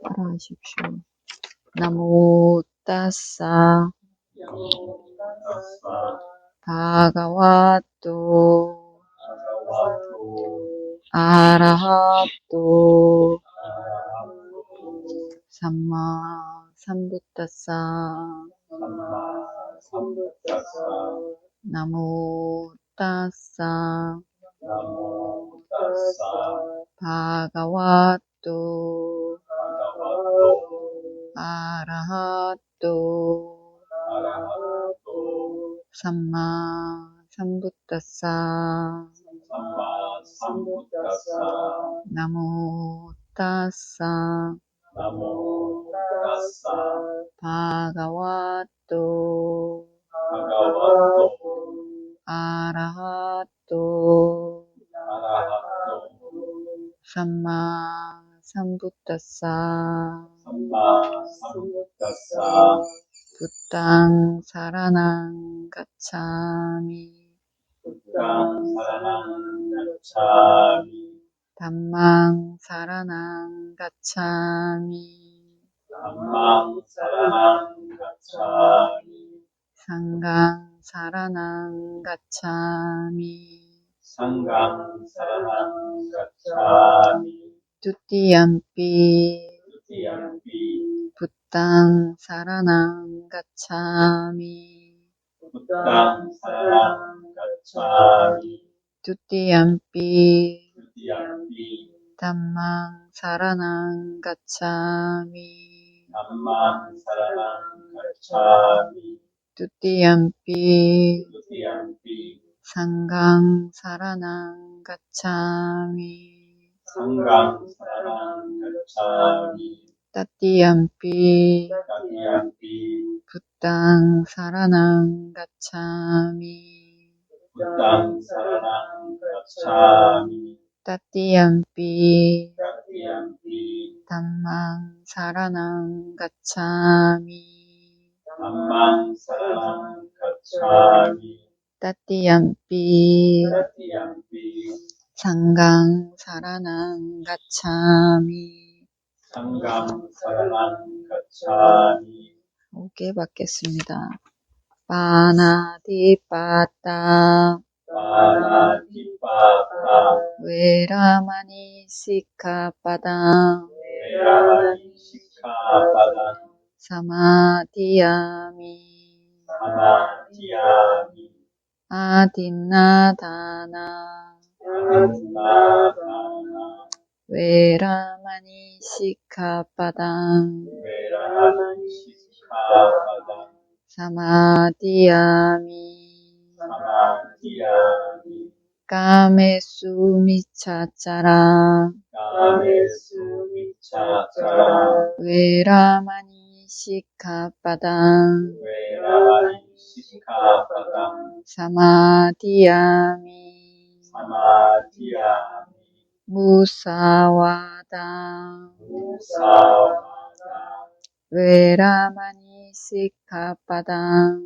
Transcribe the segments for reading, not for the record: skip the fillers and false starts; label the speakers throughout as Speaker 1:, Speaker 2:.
Speaker 1: 따라하십시오. 나모 따사 바가와토 아라하토 삼마 삼부타사 나모 따사 바가와토 아라하토 삼마 삼부타사 나모 따사 바가와토 아라하토 삼마 삼부타사 부땅 사라낭 가차미 담망 사라낭 가차미 상강 사라낭 가차미 두띠얌피 부땅 사라낭 가차미 두띠얌피 담망 사라낭 가차미 두띠얌피 상강 사라낭 가차미 따띠얌피 부땅 사라낭 가차미 따띠얌피 담망 사라낭 가차미 따띠얌피 상강 사라낭 가차미 5개 받겠습니다. 파나티파타 웨라마니 시카파당 사마디야미 아딘나다나 웨라마니 시카파당 사마디야미 까메수 미차짜라 웨라마니 시카파당 사마디야미 무사와다 웨라마니 시카파당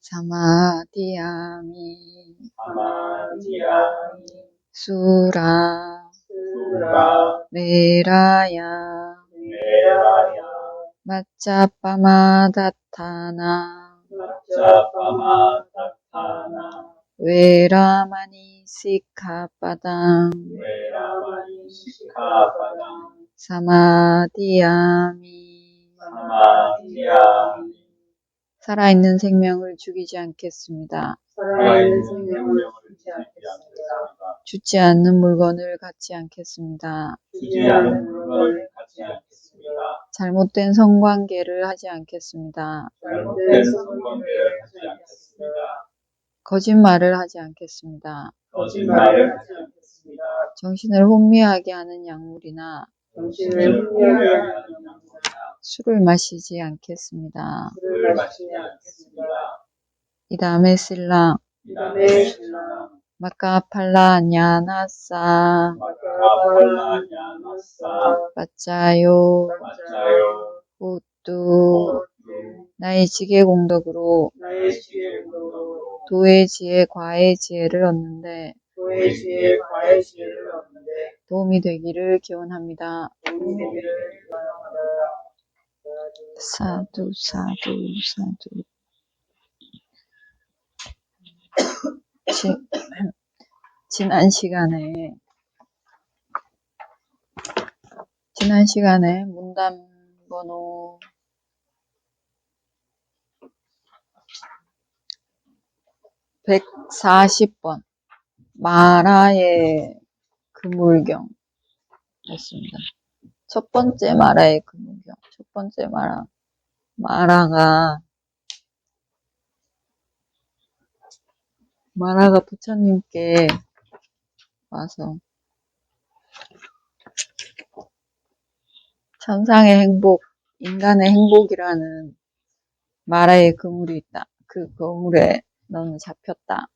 Speaker 1: 사마디야미 수라 메라야 마짜빠마다타나 웨라마니 시카파당 사마디야미 살아있는 생명을 죽이지 않겠습니다. 죽지 않는 물건을 갖지 않겠습니다. 잘못된 성관계를 하지 않겠습니다. 거짓말을 하지 않겠습니다. 정신을 혼미하게 하는 약물이나 술을 마시지 않겠습니다. 이다음에 신랑 마카팔라 냐나사 빠짜요 우뚜 나의 지혜 공덕으로 도의 지혜 과의 지혜를 얻는데 도움이 되기를 기원합니다. 사두, 사두, 사두. 지난 시간에 문단 번호 140번 마라의 그물경 했습니다. 첫 번째 마라의 그물경. 첫 번째 마라가 부처님께 와서 천상의 행복, 인간의 행복이라는 마라의 그물이 있다. 그 그물에 너는 잡혔다.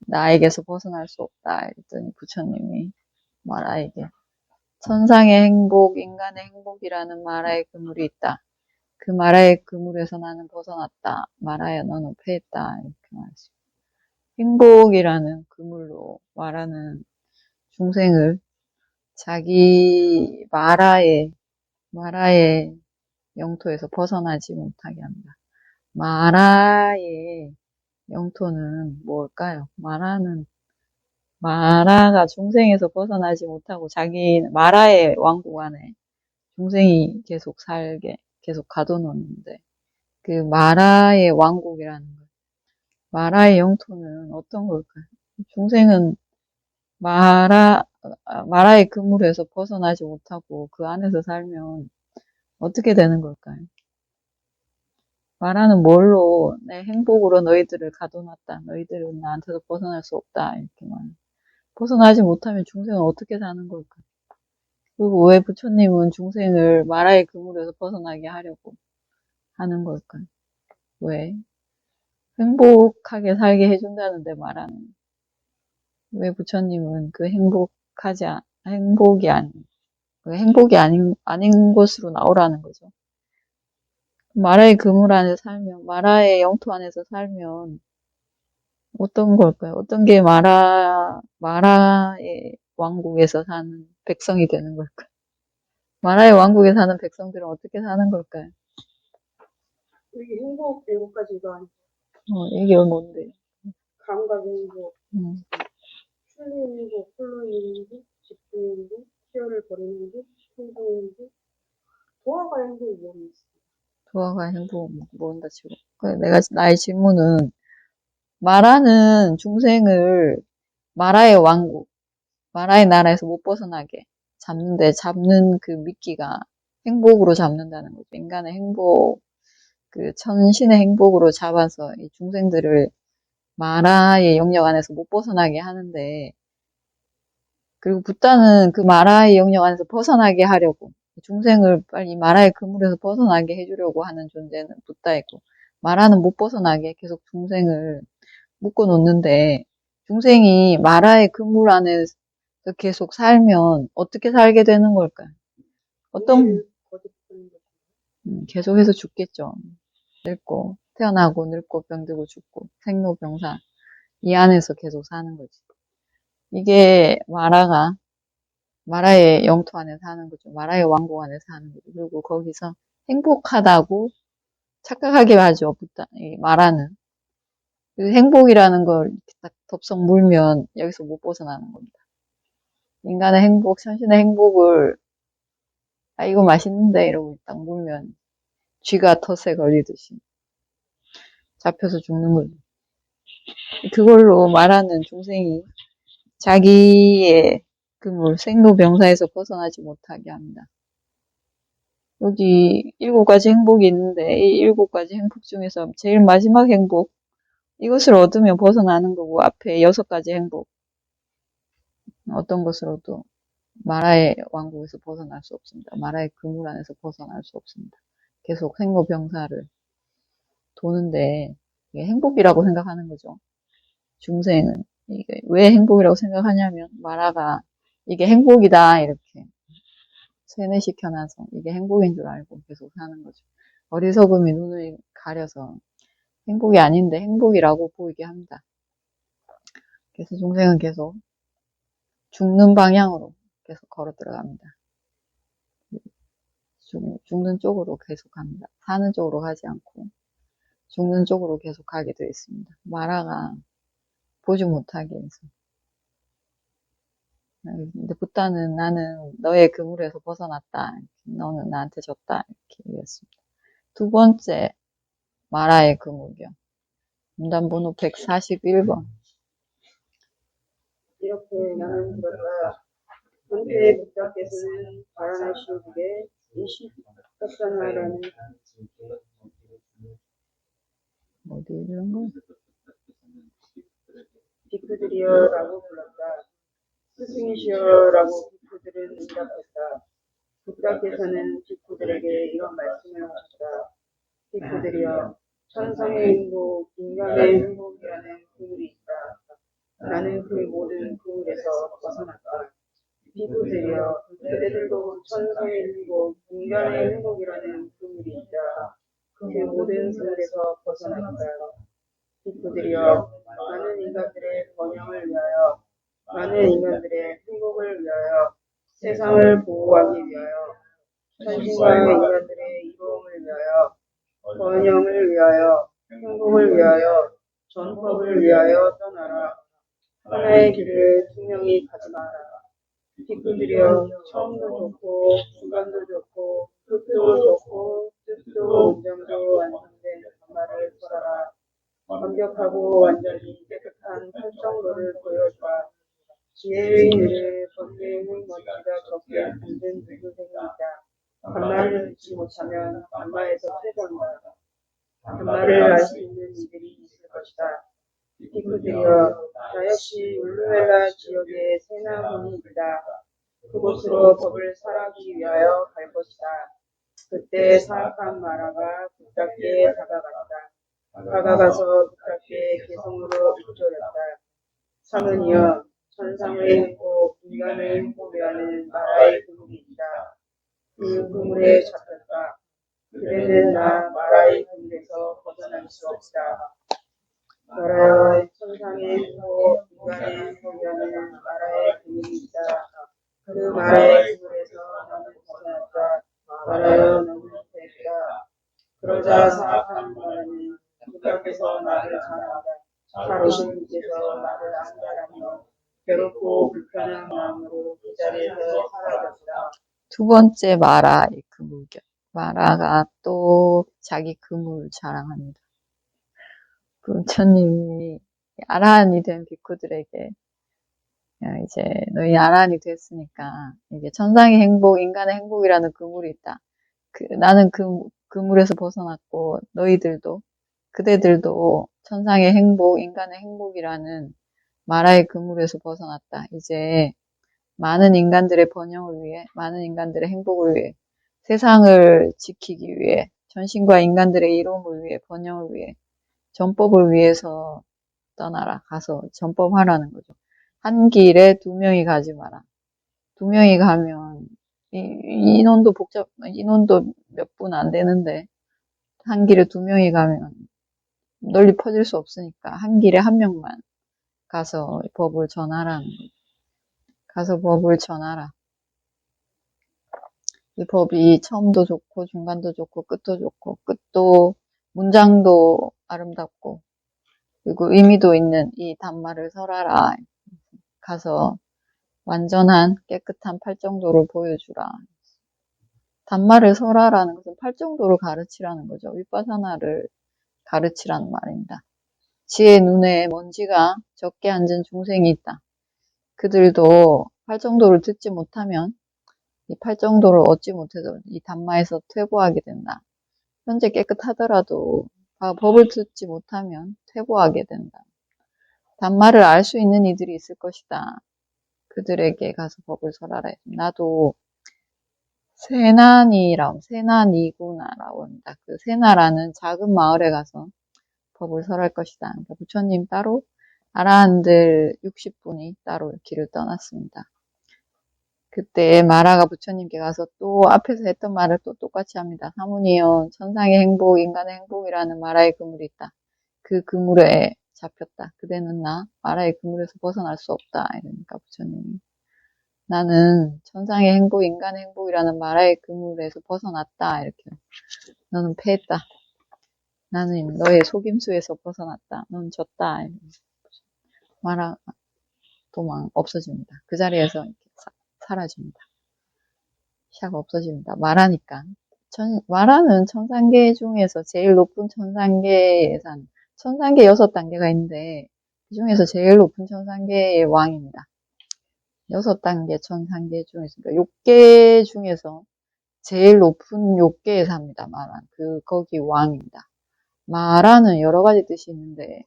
Speaker 1: 나에게서 벗어날 수 없다. 이랬더니 부처님이 마라에게 천상의 행복, 인간의 행복이라는 마라의 그물이 있다. 그 마라의 그물에서 나는 벗어났다. 마라야 너는 패했다. 이렇게 말했습니다. 행복이라는 그물로 마라는 중생을 자기 마라의 영토에서 벗어나지 못하게 합니다. 마라의 영토는 뭘까요? 마라가 중생에서 벗어나지 못하고 자기 마라의 왕국 안에 중생이 계속 가둬놓는데 그 마라의 왕국이라는 것, 마라의 영토는 어떤 걸까요? 중생은 마라의 그물에서 벗어나지 못하고 그 안에서 살면 어떻게 되는 걸까요? 마라는 뭘로 내 행복으로 너희들을 가둬놨다. 너희들은 나한테서 벗어날 수 없다. 이렇게 말해요. 벗어나지 못하면 중생은 어떻게 사는 걸까요? 그리고 왜 부처님은 중생을 마라의 그물에서 벗어나게 하려고 하는 걸까요? 왜? 행복하게 살게 해준다는데 마라는. 왜 부처님은 그 행복이 아닌 곳으로 나오라는 거죠. 마라의 그물 안에 살면, 마라의 영토 안에서 살면 어떤 걸까요? 어떤 게 마라의 왕국에서 사는 백성이 되는 걸까요? 마라의 왕국에 사는 백성들은 어떻게 사는 걸까요?
Speaker 2: 이게 행복 7가지가 아니고.
Speaker 1: 이게 뭔데요?
Speaker 2: 감각 행복, 출리 행복, 홀로 행복, 집중 행복, 희열을 버리는 행복, 행동 행복, 도화가 행복이 뭐니 있어?
Speaker 1: 도화가 행복 모른다 치고. 나의 질문은 마라는 중생을 마라의 왕국, 마라의 나라에서 못 벗어나게 잡는 그 미끼가 행복으로 잡는다는 거죠. 인간의 행복, 그 천신의 행복으로 잡아서 이 중생들을 마라의 영역 안에서 못 벗어나게 하는데, 그리고 붓다는 그 마라의 영역 안에서 벗어나게 하려고, 중생을 빨리 마라의 그물에서 벗어나게 해주려고 하는 존재는 붓다이고, 마라는 못 벗어나게 계속 중생을 묶어 놓는데, 중생이 마라의 그물 안에서 계속 살면 어떻게 살게 되는 걸까요? 계속해서 죽겠죠. 태어나고 늙고 병들고 죽고 생로병사 이 안에서 계속 사는 거지. 이게 마라의 영토 안에 사는 거죠. 마라의 왕국 안에 사는 거죠. 그리고 거기서 행복하다고 착각하게 하죠. 이 마라는. 그 행복이라는 걸 이렇게 딱 덥석 물면 여기서 못 벗어나는 겁니다. 인간의 행복, 천신의 행복을 이거 맛있는데 이러고 딱 물면 쥐가 덫에 걸리듯이 잡혀서 죽는 거죠. 그걸로 말하는 중생이 자기의 그물 생로병사에서 벗어나지 못하게 합니다. 여기 7가지 행복이 있는데 이 7가지 행복 중에서 제일 마지막 행복 이것을 얻으면 벗어나는 거고 앞에 6가지 행복 어떤 것으로도 마라의 왕국에서 벗어날 수 없습니다. 마라의 그물 안에서 벗어날 수 없습니다. 계속 생로병사를 도는데 이게 행복이라고 생각하는 거죠. 중생은 이게 왜 행복이라고 생각하냐면 마라가 이게 행복이다 이렇게 세뇌시켜놔서 이게 행복인 줄 알고 계속 사는 거죠. 어리석음이 눈을 가려서 행복이 아닌데 행복이라고 보이게 합니다. 그래서 중생은 계속 죽는 방향으로 계속 걸어 들어갑니다. 죽는 쪽으로 계속 갑니다. 사는 쪽으로 가지 않고 죽는 쪽으로 계속 가게 되어 있습니다. 마라가 보지 못하게 해서. 근데 붓다는 나는 너의 그물에서 벗어났다. 너는 나한테 줬다. 이렇게 얘기했습니다. 두 번째, 마라의 그물이요. 문단번호 141번.
Speaker 2: 이렇게 나는 들었다. 한때 붓다께서는 바라나시에게 이시타사나라는
Speaker 1: 어디 읽는 거야?
Speaker 2: 비크들이여라고 불렀다. 스승이시여라고 비크들은 응답했다. 붓다께서는 비크들에게 이런 말씀을 하셨다. 비크들이여, 천상의 행복, 인간의 행복이라는 그물이 있다. 나는 그 모든 그물에서 벗어났다. 비크들이여, 그대들도 천상의 행복, 인간의 행복이라는 그물이 있다. 그 모든 그물에서 벗어났다. 비크들이여, 많은 인간들의 번영을 위하여, 많은 인간들의 행복을 위하여, 세상을 보호하기 위하여, 천신과 인간들의 이로움을 위하여, 번영을 위하여, 행복을 위하여, 전법을 위하여 떠나라. 하나의 길을 투명히 가지 마라. 비크들이여, 처음도 좋고, 중간도 좋고, 끝도 좋고, 뜻도 온전도 완성된 단말을 설하라. 완벽하고 완전히 깨끗한 팔정로를 보여주라. 지혜의 일을 번개의 멋지다 적게 만든 누구생이 있다. 반말을 듣지 못하면 반말에서 퇴보한다. 반말을 알 수 있는 이들이 있을 것이다. 비크들이여, 나 역시 울루멜라 지역에 세나문이 있다. 그곳으로 법을 설하기 위하여 갈 것이다. 그때 사악한 마라가 붓다께 다가갔다. 다가가서 붓다께 개성으로 읊조렸다. 사문이여, 천상의 행복, 인간의 행복이라는 마라의 그물이 있다. 그 그물에 잡혔다. 그대는 나 마라의 그물에서 벗어날 수 없다. 마라여, 천상의 행복, 인간의 행복이라는 마라의 그물이 있다. 그 마라의 그물에서 나는 벗어났다. 마라여, 너는 됐다. 그러자 사악한 마라는 붓다께서 나를 잘한다. 다루신 이께서 나를 안달하며 괴롭고 불편한 마음으로 그 자리에서 사라졌다.
Speaker 1: 두 번째 마라의 그물격. 마라가 또 자기 그물 자랑합니다. 부처님이 아라한이 된 비쿠들에게 이제 너희 아라한이 됐으니까 이게 천상의 행복, 인간의 행복이라는 그물이 있다. 나는 그 그물에서 벗어났고 너희들도 그대들도 천상의 행복, 인간의 행복이라는 마라의 그물에서 벗어났다. 이제 많은 인간들의 번영을 위해, 많은 인간들의 행복을 위해, 세상을 지키기 위해, 전신과 인간들의 이로움을 위해, 번영을 위해, 전법을 위해서 떠나라. 가서 전법하라는 거죠. 한 길에 두 명이 가지 마라. 두 명이 가면 인원도 몇 분 안 되는데 한 길에 두 명이 가면 널리 퍼질 수 없으니까 한 길에 한 명만 가서 법을 전하라는 거죠. 가서 법을 전하라. 이 법이 처음도 좋고 중간도 좋고 끝도 좋고 끝도 문장도 아름답고 그리고 의미도 있는 이 단말을 설하라. 가서 완전한 깨끗한 팔정도를 보여주라. 단말을 설하라는 것은 팔정도를 가르치라는 거죠. 윗바사나를 가르치라는 말입니다. 지의 눈에 먼지가 적게 앉은 중생이 있다. 그들도 팔정도를 듣지 못하면 이 팔정도를 얻지 못해서 이 단마에서 퇴보하게 된다. 현재 깨끗하더라도 법을 듣지 못하면 퇴보하게 된다. 단마를 알 수 있는 이들이 있을 것이다. 그들에게 가서 법을 설하라. 나도 세난이구나라고 합니다. 그 세나라는 작은 마을에 가서 법을 설할 것이다. 그러니까 부처님 따로 아라한들 60분이 따로 길을 떠났습니다. 그때 마라가 부처님께 가서 또 앞에서 했던 말을 또 똑같이 합니다. 사문이여, 천상의 행복, 인간의 행복이라는 마라의 그물이 있다. 그 그물에 잡혔다. 그대는 나 마라의 그물에서 벗어날 수 없다. 이러니까 부처님이 나는 천상의 행복, 인간의 행복이라는 마라의 그물에서 벗어났다. 이렇게. 너는 패했다. 나는 너의 속임수에서 벗어났다. 넌 졌다. 마라 도망 없어집니다. 그 자리에서 이렇게 사라집니다. 샤가 없어집니다. 마라니까. 마라는 천상계 중에서 제일 높은 천상계에 산 천상계 6단계가 있는데 그 중에서 제일 높은 천상계의 왕입니다. 6단계 천상계 중에서 그러니까 6개 중에서 제일 높은 6개에 삽니다. 마라는. 거기 왕입니다. 마라는 여러 가지 뜻이 있는데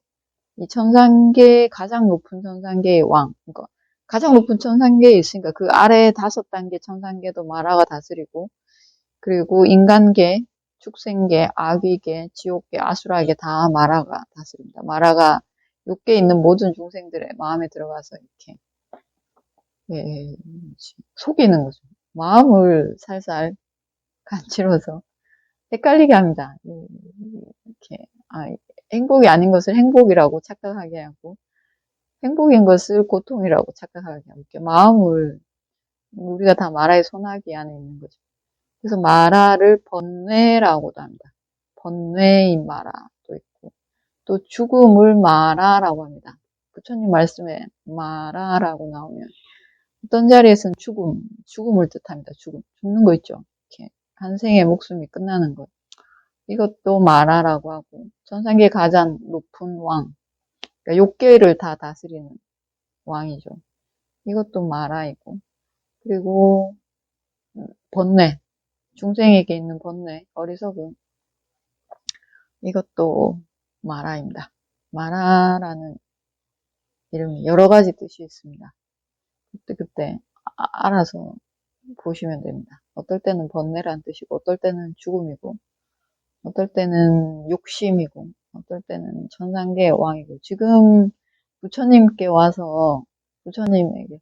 Speaker 1: 이 천상계 가장 높은 천상계의 왕 그러니까 가장 높은 천상계에 있으니까 그 아래 5단계 천상계도 마라가 다스리고 그리고 인간계, 축생계, 아귀계, 지옥계, 아수라계 다 마라가 다스립니다. 마라가 6개 있는 모든 중생들의 마음에 들어가서 이렇게 속이는 거죠. 마음을 살살 간지러서 헷갈리게 합니다. 이렇게 행복이 아닌 것을 행복이라고 착각하게 하고 행복인 것을 고통이라고 착각하게 하고 이렇게 마음을 우리가 다 마라의 소나기 안에 있는 거죠. 그래서 마라를 번뇌라고도 합니다. 번뇌인 마라도 있고 또 죽음을 마라라고 합니다. 부처님 말씀에 마라라고 나오면 어떤 자리에서는 죽음을 뜻합니다. 죽는 거 있죠. 이렇게 한 생의 목숨이 끝나는 것. 이것도 마라라고 하고 천상계 가장 높은 왕, 그러니까 6개를 다 다스리는 왕이죠. 이것도 마라이고 그리고 번뇌, 중생에게 있는 번뇌, 어리석음 이것도 마라입니다. 마라라는 이름이 여러 가지 뜻이 있습니다. 그때 알아서 보시면 됩니다. 어떨 때는 번뇌란 뜻이고 어떨 때는 죽음이고 어떨 때는 욕심이고 어떨 때는 천상계의 왕이고 지금 부처님께 와서 부처님에게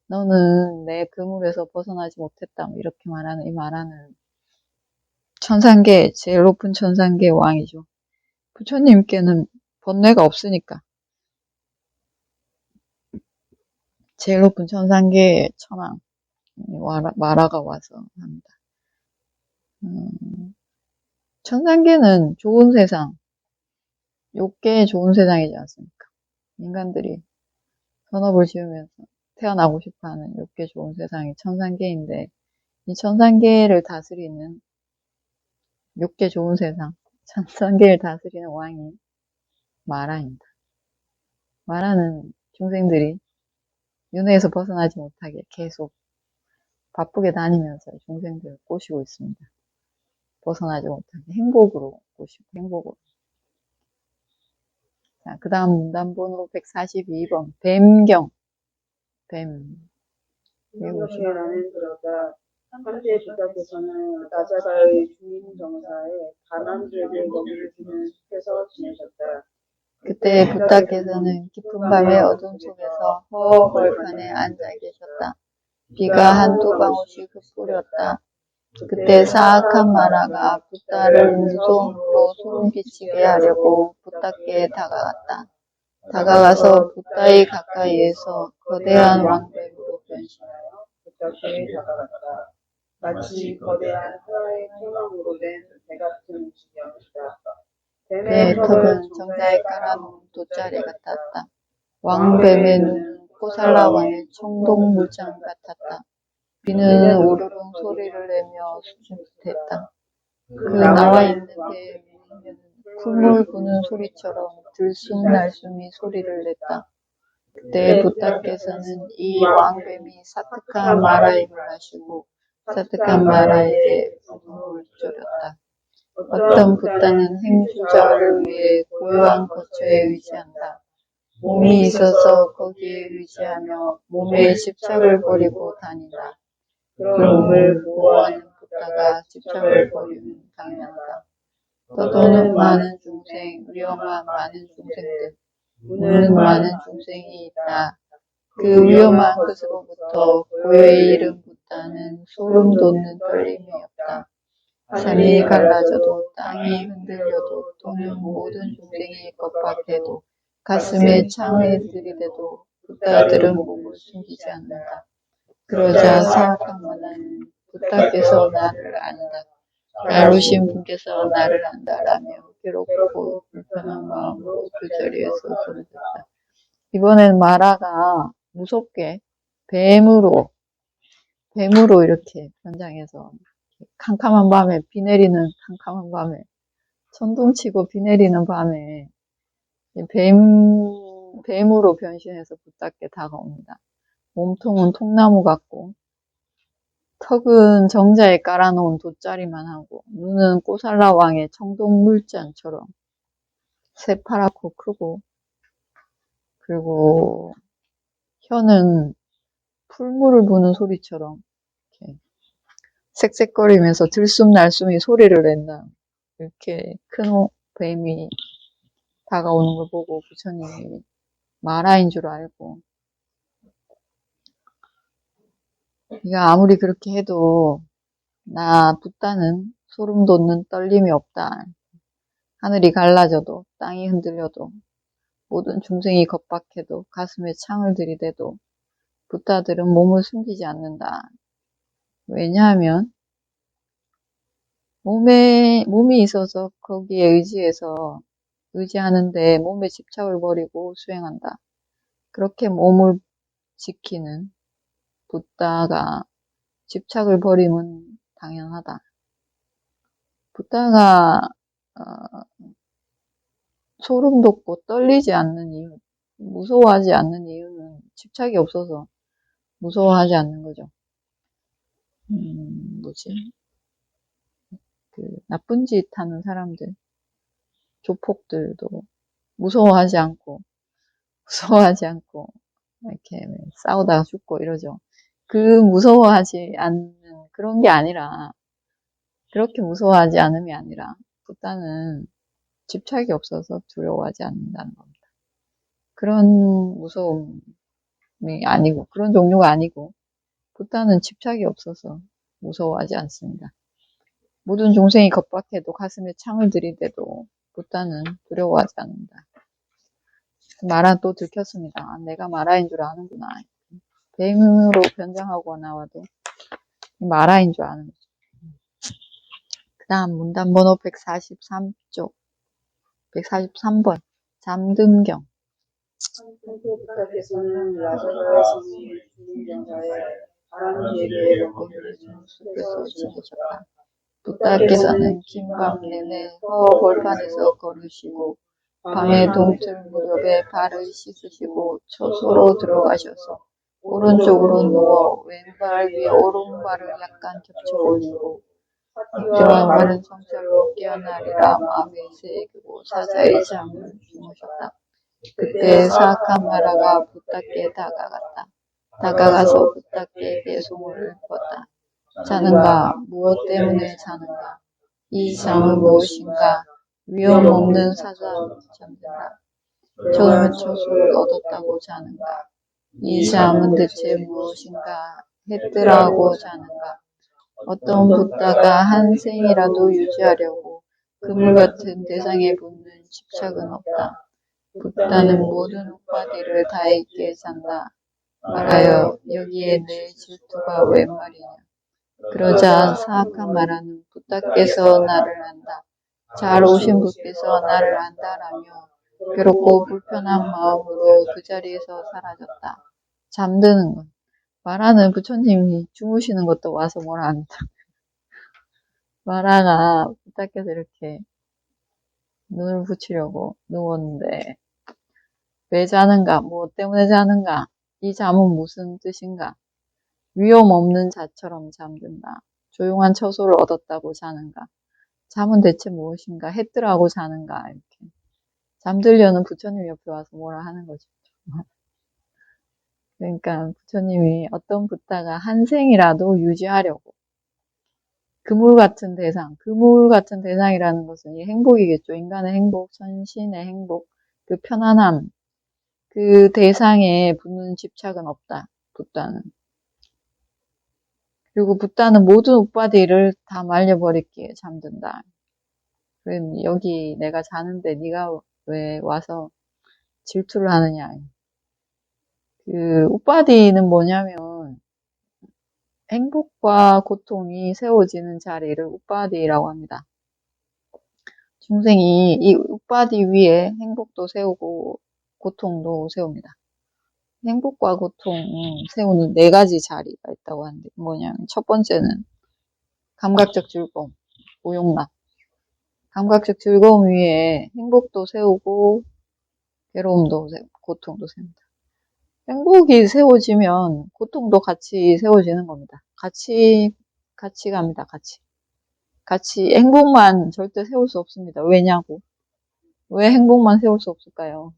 Speaker 1: 너는 내 그물에서 벗어나지 못했다 이렇게 말하는 이 말하는 천상계 제일 높은 천상계의 왕이죠. 부처님께는 번뇌가 없으니까 제일 높은 천상계의 천왕 마라가 와서 합니다. 천상계는 좋은 세상, 6개의 좋은 세상이지 않습니까? 인간들이 선업을 지으면서 태어나고 싶어하는 6개 좋은 세상이 천상계인데 이 천상계를 다스리는 6개 좋은 세상, 천상계를 다스리는 왕이 마라입니다. 마라는 중생들이 윤회에서 벗어나지 못하게 계속 바쁘게 다니면서 중생들을 꼬시고 있습니다. 벗어나지 못하게 행복으로 꼬시고 행복으로. 자, 그 다음 문단번호 142번 뱀경 뱀
Speaker 2: 이렇게 나는 그러다 한때 부탁께서는 나자가의 주인 정사에 가난주에게 먹이를 주는 숲에서 지내셨다.
Speaker 1: 그때 부탁께서는 깊은 밤의 어둠 속에서 허허벌판에 앉아 계셨다. 비가 한두 방울씩 흩뿌렸다. 그때 사악한 마라가 붓다를 문손으로 소름 끼치게 하려고 붓다께 다가갔다. 다가가서 붓다의 가까이에서 거대한 왕뱀으로 변신하여
Speaker 2: 붓다께 다가갔다. 마치 거대한 하나의 태망으로 된 배 같은 움직임이었다.
Speaker 1: 뱀의 턱은 정자에 깔아놓은 돗자리 같았다. 왕뱀의 눈은 포살라왕의 청동물장 같았다. 비는 우르릉 소리를 내며 수줍했다. 그 나와 있는 배의 위에는 쿨물 부는 소리처럼 들숨날숨이 소리를 냈다. 그때 붓다께서는 이 왕뱀이 사특한 마라에게 하시고 사특한 마라에게 부름을 졸였다. 어떤 붓다는 행주자를 위해 고요한 거처에 의지한다. 몸이 있어서 거기에 의지하며 몸에 집착을 버리고 다닌다. 그런 몸을 보호하는 붓다가 집착을 버리면 당연하다. 떠도는 많은 중생, 위험한 많은 중생들, 우는 많은 중생이 있다. 그 위험한 것으로부터 고요히 이른 붓다는 소름 돋는 떨림이 없다. 산이 갈라져도 땅이 흔들려도 또는 모든 중생이 겁박해도 가슴에 창을 들이대도 붓다들은 몸을 숨기지 않는다. 그러자 사악한 만화는 붓다께서 나를 안다. 잘 오신 분께서 나를 안다라며 괴롭고 불편한 마음으로 그 자리에서 쓰러졌다. 이번엔 마라가 무섭게 뱀으로 이렇게 변장해서 캄캄한 밤에 비 내리는 캄캄한 밤에 천둥치고 비 내리는 밤에 뱀으로 변신해서 붓답게 다가옵니다. 몸통은 통나무 같고 턱은 정자에 깔아놓은 돗자리만 하고 눈은 꼬살라 왕의 청동물잔처럼 새파랗고 크고 그리고 혀는 풀물을 부는 소리처럼 이렇게 색색거리면서 들숨날숨이 소리를 낸다. 이렇게 큰 뱀이 다가오는 걸 보고 부처님이 마라인 줄 알고 네가 아무리 그렇게 해도 나 붓다는 소름 돋는 떨림이 없다. 하늘이 갈라져도 땅이 흔들려도 모든 중생이 겁박해도 가슴에 창을 들이대도 붓다들은 몸을 숨기지 않는다. 왜냐하면 몸이 있어서 거기에 의지하는데 몸에 집착을 버리고 수행한다. 그렇게 몸을 지키는 붓다가 집착을 버리면 당연하다. 붓다가 소름 돋고 떨리지 않는 이유, 무서워하지 않는 이유는 집착이 없어서 무서워하지 않는 거죠. 나쁜 짓 하는 사람들, 조폭들도 무서워하지 않고 이렇게 싸우다가 죽고 이러죠. 그 무서워하지 않는 그런 게 아니라, 그렇게 무서워하지 않음이 아니라 붓다는 집착이 없어서 두려워하지 않는다는 겁니다. 그런 무서움이 아니고, 그런 종류가 아니고, 붓다는 집착이 없어서 무서워하지 않습니다. 모든 종생이 겁박해도 가슴에 창을 들이대도 붓다는 두려워하지 않는다. 마라 또 들켰습니다. 아, 내가 마라인 줄 아는구나. 뱀으로 변장하고 나와도 마라인 줄 아는 거죠. 그 다음 문단 번호 143쪽 143번 잠듦경.
Speaker 2: 붓다께서는 라자가 신이 죽은 경자에 바람에게 먹이를 준 숲에서 지내셨다.
Speaker 1: 붓다께서는 긴 밤 내내 벌판에서 걸으시고 밤의 동틀 무렵에 발을 씻으시고 초소로 들어가셔서 오른쪽으로 누워 왼발 위에 오른발을 약간 겹쳐 올리고 이와 바른 성찰로 깨어나리라 마음에 새기고 사자의 잠을 주무셨다. 그때 사악한 마라가 붓다께 다가가서 붓다께 손을 뻗다. 자는가? 무엇 때문에 자는가? 이 잠은 무엇인가? 위험 없는 사자 잠든다. 처음에 초수를 얻었다고 자는가? 이 잠은 대체 무엇인가? 했더라고 자는가? 어떤 붓다가 한 생이라도 유지하려고 그물 같은 대상에 붙는 집착은 없다. 붓다는 모든 우파디를 다 잊게 잔다. 말하여 여기에 내 질투가 웬 말이냐. 그러자 사악한 마라는 붓다께서 나를 안다. 잘 오신 분께서 나를 안다라며 괴롭고 불편한 마음으로 그 자리에서 사라졌다. 잠드는 것. 마라는 부처님이 주무시는 것도 와서 뭐라 한다. 마라가 붓다께서 이렇게 눈을 붙이려고 누웠는데 왜 자는가? 무엇 때문에 자는가? 이 잠은 무슨 뜻인가? 위험 없는 자처럼 잠든다. 조용한 처소를 얻었다고 자는가? 잠은 대체 무엇인가? 했더라고 자는가? 이렇게. 잠들려는 부처님 옆에 와서 뭐라 하는 거죠. 그러니까 부처님이 어떤 붓다가 한 생이라도 유지하려고 그물 같은 대상이라는 것은 이 행복이겠죠. 인간의 행복, 천신의 행복, 그 편안함, 그 대상에 붙는 집착은 없다. 붓다는. 그리고 붓다는 모든 우빠디를 다 말려버리기에 잠든다. 그럼 여기 내가 자는데 네가 왜 와서 질투를 하느냐. 그 우빠디는 뭐냐면 행복과 고통이 세워지는 자리를 우빠디라고 합니다. 중생이 이 우빠디 위에 행복도 세우고 고통도 세웁니다. 행복과 고통을 세우는 4가지 자리가 있다고 하는데 뭐냐면 첫 번째는 감각적 즐거움, 오용락. 감각적 즐거움 위에 행복도 세우고 괴로움도 세우고 고통도 세웁니다. 행복이 세워지면 고통도 같이 세워지는 겁니다. 같이 갑니다. 같이 행복만 절대 세울 수 없습니다. 왜냐고? 왜 행복만 세울 수 없을까요?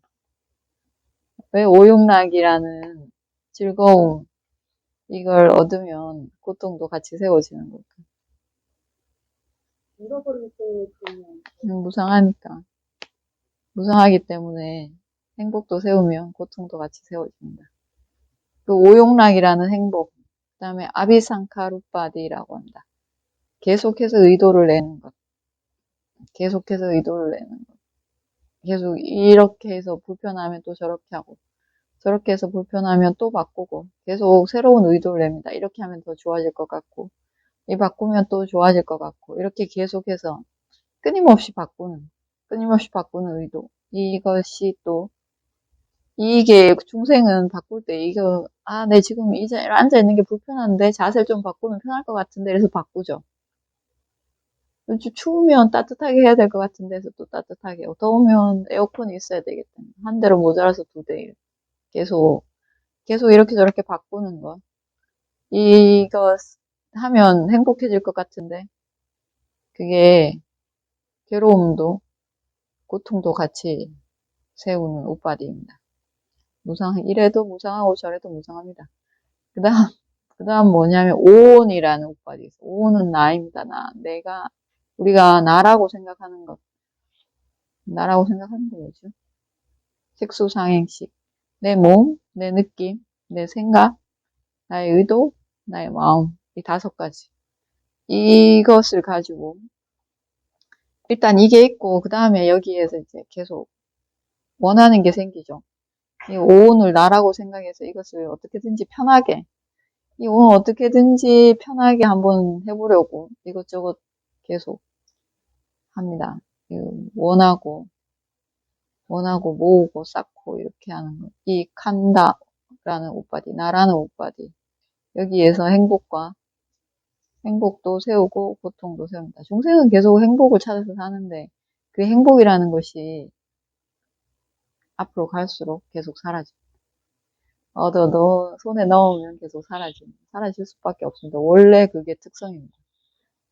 Speaker 1: 왜 오용락이라는 즐거움 이걸 얻으면 고통도 같이 세워지는 걸까요?
Speaker 2: 잃어버릴 때 그러면
Speaker 1: 무상하니까. 무상하기 때문에 행복도 세우면 고통도 같이 세워집니다. 그 오용락이라는 행복, 그 다음에 아비상카루빠디라고 합니다. 계속해서 의도를 내는 것. 계속해서 의도를 내는 것. 계속 이렇게 해서 불편하면 또 저렇게 하고, 저렇게 해서 불편하면 또 바꾸고, 계속 새로운 의도를 냅니다. 이렇게 하면 더 좋아질 것 같고, 이 바꾸면 또 좋아질 것 같고, 이렇게 계속해서 끊임없이 바꾸는 의도. 이것이 또, 이게 중생은 바꿀 때 이거, 내 지금 이 자리에 앉아있는 게 불편한데 자세를 좀 바꾸면 편할 것 같은데 그래서 바꾸죠. 추우면 따뜻하게 해야 될 것 같은데 해서 또 따뜻하게 하고, 더우면 에어컨이 있어야 되겠다. 한 대로 모자라서 2대. 계속 이렇게 저렇게 바꾸는 거. 이거 하면 행복해질 것 같은데, 그게 괴로움도, 고통도 같이 세우는 우빠디입니다. 이래도 무상하고 저래도 무상합니다. 그 다음 뭐냐면, 오온이라는 우빠디 있어요. 오온은 나입니다, 나. 우리가 나라고 생각하는 것. 나라고 생각하는 거 뭐죠? 색수상행식. 내 몸, 내 느낌, 내 생각, 나의 의도, 나의 마음. 이 5가지. 이것을 가지고, 일단 이게 있고, 그 다음에 여기에서 이제 계속 원하는 게 생기죠. 이 오온을 나라고 생각해서 이것을 어떻게든지 편하게, 이 오온 어떻게든지 편하게 한번 해보려고 이것저것 계속 합니다. 원하고 모으고 쌓고 이렇게 하는 거. 이 칸다라는 우빠디, 나라는 우빠디. 여기에서 행복도 세우고 고통도 세웁니다. 중생은 계속 행복을 찾아서 사는데 그 행복이라는 것이 앞으로 갈수록 계속 사라집니다. 손에 넣으면 계속 사라질 수밖에 없습니다. 원래 그게 특성입니다.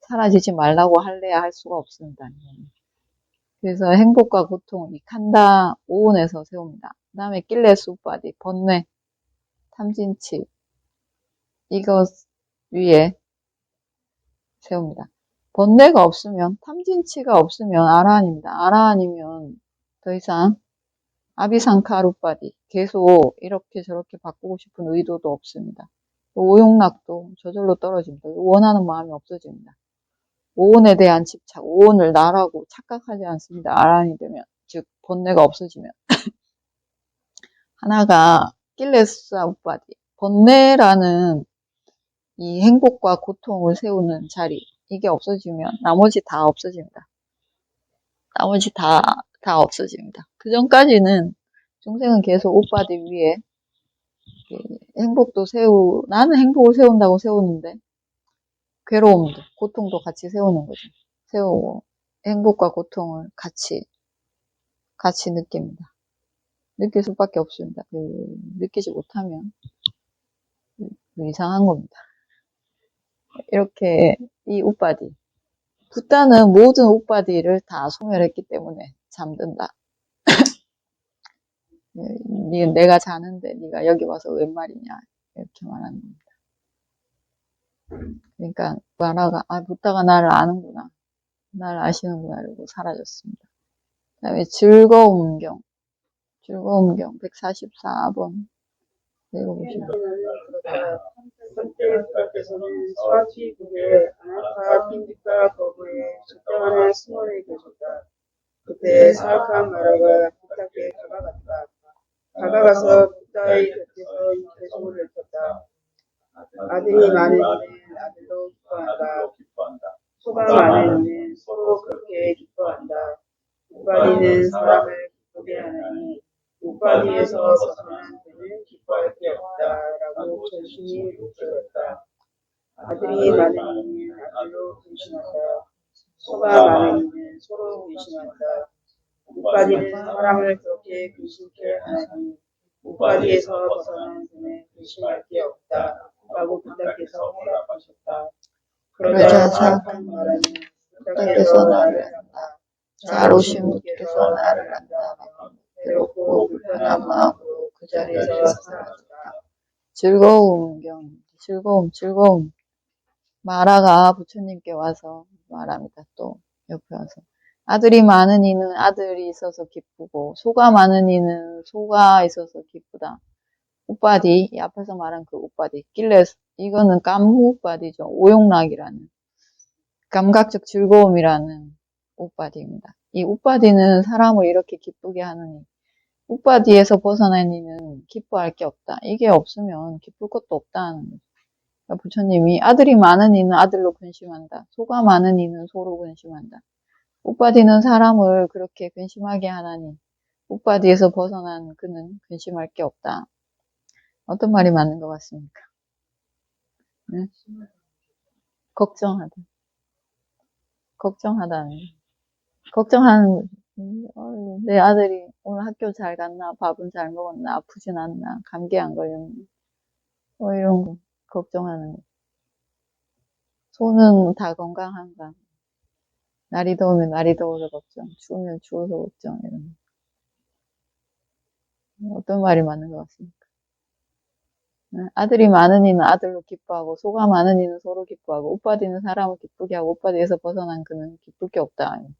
Speaker 1: 사라지지 말라고 할래야 할 수가 없습니다. 그래서 행복과 고통, 이 칸다 오온에서 세웁니다. 그 다음에 낄레수빠디, 번뇌, 탐진치, 이것 위에 세웁니다. 번뇌가 없으면, 탐진치가 없으면 아라한입니다. 아라한이면 더 이상 아비상카루빠디, 계속 이렇게 저렇게 바꾸고 싶은 의도도 없습니다. 오용락도 저절로 떨어집니다. 원하는 마음이 없어집니다. 오온에 대한 집착, 오온을 나라고 착각하지 않습니다. 아란이 되면, 즉 번뇌가 없어지면. 하나가 낄레스아 우빠디, 번뇌라는 이 행복과 고통을 세우는 자리, 이게 없어지면 나머지 다 없어집니다. 나머지 다 없어집니다. 그 전까지는 중생은 계속 우빠디 위에 나는 행복을 세운다고 세우는데 괴로움도, 고통도 같이 세우는 거죠. 세우고 행복과 고통을 같이 느낍니다. 느낄 수밖에 없습니다. 느끼지 못하면 이상한 겁니다. 이렇게 이 우빠디, 붓다는 모든 우빠디를 다 소멸했기 때문에 잠든다. 내가 자는데 네가 여기 와서 웬 말이냐 이렇게 말하는 겁니다. 그러니까 마라가 붓다가 나를 아는구나, 나를 아시는구나 이러고 사라졌습니다. 그 다음에 즐거움경 144번 읽어보시면.
Speaker 2: 선택자께서는 스와치국의 아나타 핀디카 거부에 적당한 승원에 계셨다. 그때 사악한 마라가 부탁에 다가갔다. 다가가서 부다의 곁에서 대소를 했다. 아들이 많은 일에 아들로 기뻐한다. 소가 많은 이는 서로 그렇게 기뻐한다. 우빠디는 사람을 기쁘게 하나니 우빠디에서 벗어난 그는 기뻐할 게 없다라고 전신이 묻혔다. 아들이 많은 이는 아들로 근심한다. 소가 많은 이는 소로 근심한다. 우빠디는 사람을 그렇게 근심케 하나니 우빠디에서 벗어난 그는 근심할 게 없다. 라고 부탁해서 허락하셨다. 그러자 사악한 말하는 부탁해서 나를 한다. 잘 오신 분께서 나를 한다. 괴롭고 불편한 마음으로 그 자리에서 사라졌다.
Speaker 1: 즐거움. 마라가 부처님께 와서 말합니다. 또 옆에 와서. 아들이 많은 이는 아들이 있어서 기쁘고 소가 많은 이는 소가 있어서 기쁘다. 우빠디, 이 앞에서 말한 그 우빠디, 이거는 깜무 우빠디죠. 오용락이라는 감각적 즐거움이라는 우빠디입니다. 이 우빠디는 사람을 이렇게 기쁘게 하느니 우빠디에서 벗어난 이는 기뻐할 게 없다. 이게 없으면 기쁠 것도 없다는 거죠. 그러니까 부처님이 아들이 많은 이는 아들로 근심한다. 소가 많은 이는 소로 근심한다. 우빠디는 사람을 그렇게 근심하게 하나니 우빠디에서 벗어난 그는 근심할 게 없다. 어떤 말이 맞는 것 같습니까? 네? 걱정하다는 내 아들이 오늘 학교 잘 갔나, 밥은 잘 먹었나, 아프진 않나, 감기 안 걸렸나, 이런 거 걱정하는 거. 소는 다 건강한가? 날이 더우면 날이 더워서 걱정, 추우면 추워서 걱정, 이런 거. 어떤 말이 맞는 것 같습니까? 아들이 많은 이는 아들로 기뻐하고 소가 많은 이는 소로 기뻐하고 우빠디는 사람을 기쁘게 하고 우빠디에서 벗어난 그는 기쁠 게 없다. 그러니까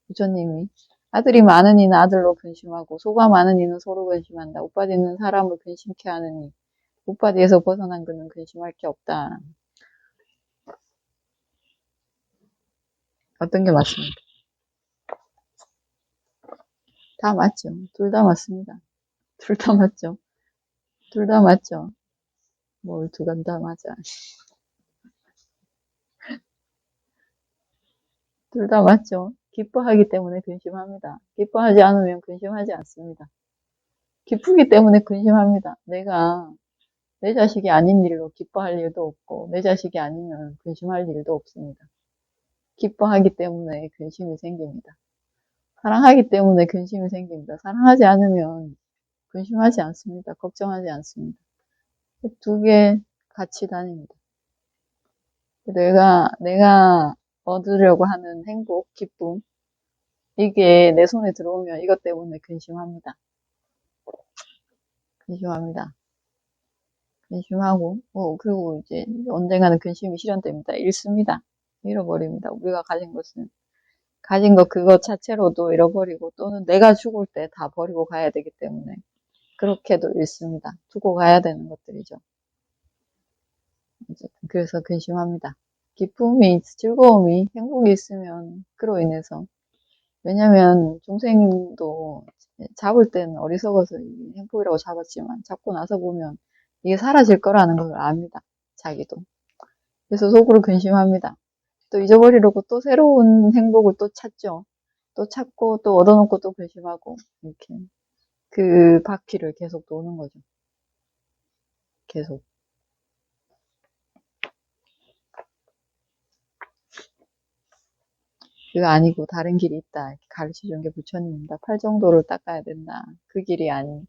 Speaker 1: 부처님이 아들이 많은 이는 아들로 근심하고 소가 많은 이는 소로 근심한다. 우빠디는 사람을 근심케 하느니 우빠디에서 벗어난 그는 근심할 게 없다. 어떤 게 맞습니까? 다 맞죠. 둘 다 맞습니다. 둘 다 맞죠. 둘 다 맞죠. 뭘 두 간 다 맞아. 둘 다 맞죠. 기뻐하기 때문에 근심합니다. 기뻐하지 않으면 근심하지 않습니다. 기쁘기 때문에 근심합니다. 내가 내 자식이 아닌 일로 기뻐할 일도 없고 내 자식이 아니면 근심할 일도 없습니다. 기뻐하기 때문에 근심이 생깁니다. 사랑하기 때문에 근심이 생깁니다. 사랑하지 않으면 근심하지 않습니다. 걱정하지 않습니다. 두 개 같이 다닙니다. 내가 얻으려고 하는 행복, 기쁨, 이게 내 손에 들어오면 이것 때문에 근심합니다. 근심하고, 그리고 이제 언젠가는 근심이 실현됩니다. 잃습니다. 잃어버립니다. 우리가 가진 것 그것 자체로도 잃어버리고 또는 내가 죽을 때 다 버리고 가야 되기 때문에 그렇게도 잃습니다. 두고 가야 되는 것들이죠. 그래서 근심합니다. 기쁨이, 즐거움이, 행복이 있으면 그로 인해서 왜냐면 중생도 잡을 때는 어리석어서 행복이라고 잡았지만 잡고 나서 보면 이게 사라질 거라는 걸 압니다. 자기도. 그래서 속으로 근심합니다. 또 잊어버리려고 또 새로운 행복을 또 찾죠. 또 찾고 또 얻어놓고 또 근심하고 이렇게 그 바퀴를 계속 도는 거죠. 계속. 그거 아니고 다른 길이 있다. 이렇게 가르쳐준 게 부처님입니다. 팔정도를 닦아야 된다. 그 길이 아닌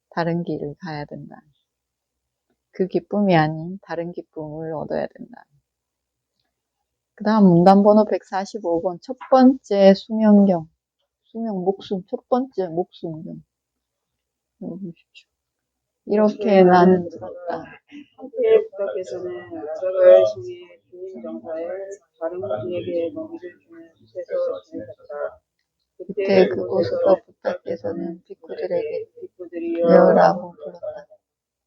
Speaker 1: 다른 길을 가야 된다. 그 기쁨이 아닌 다른 기쁨을 얻어야 된다. 그 다음 문단번호 145번 첫 번째 수명경. 목숨 첫 번째 목숨경. 보십시오. 이렇게 나는 들었다.
Speaker 2: 한때 부탁께서는 나사갈 시의 주인 정사에 다른 분에게 먹이를 주는 숲에서 지내셨다.
Speaker 1: 그때 그곳에서 부탁께서는 비쿠들에게
Speaker 2: 비쿠들이여라고
Speaker 1: 불렀다.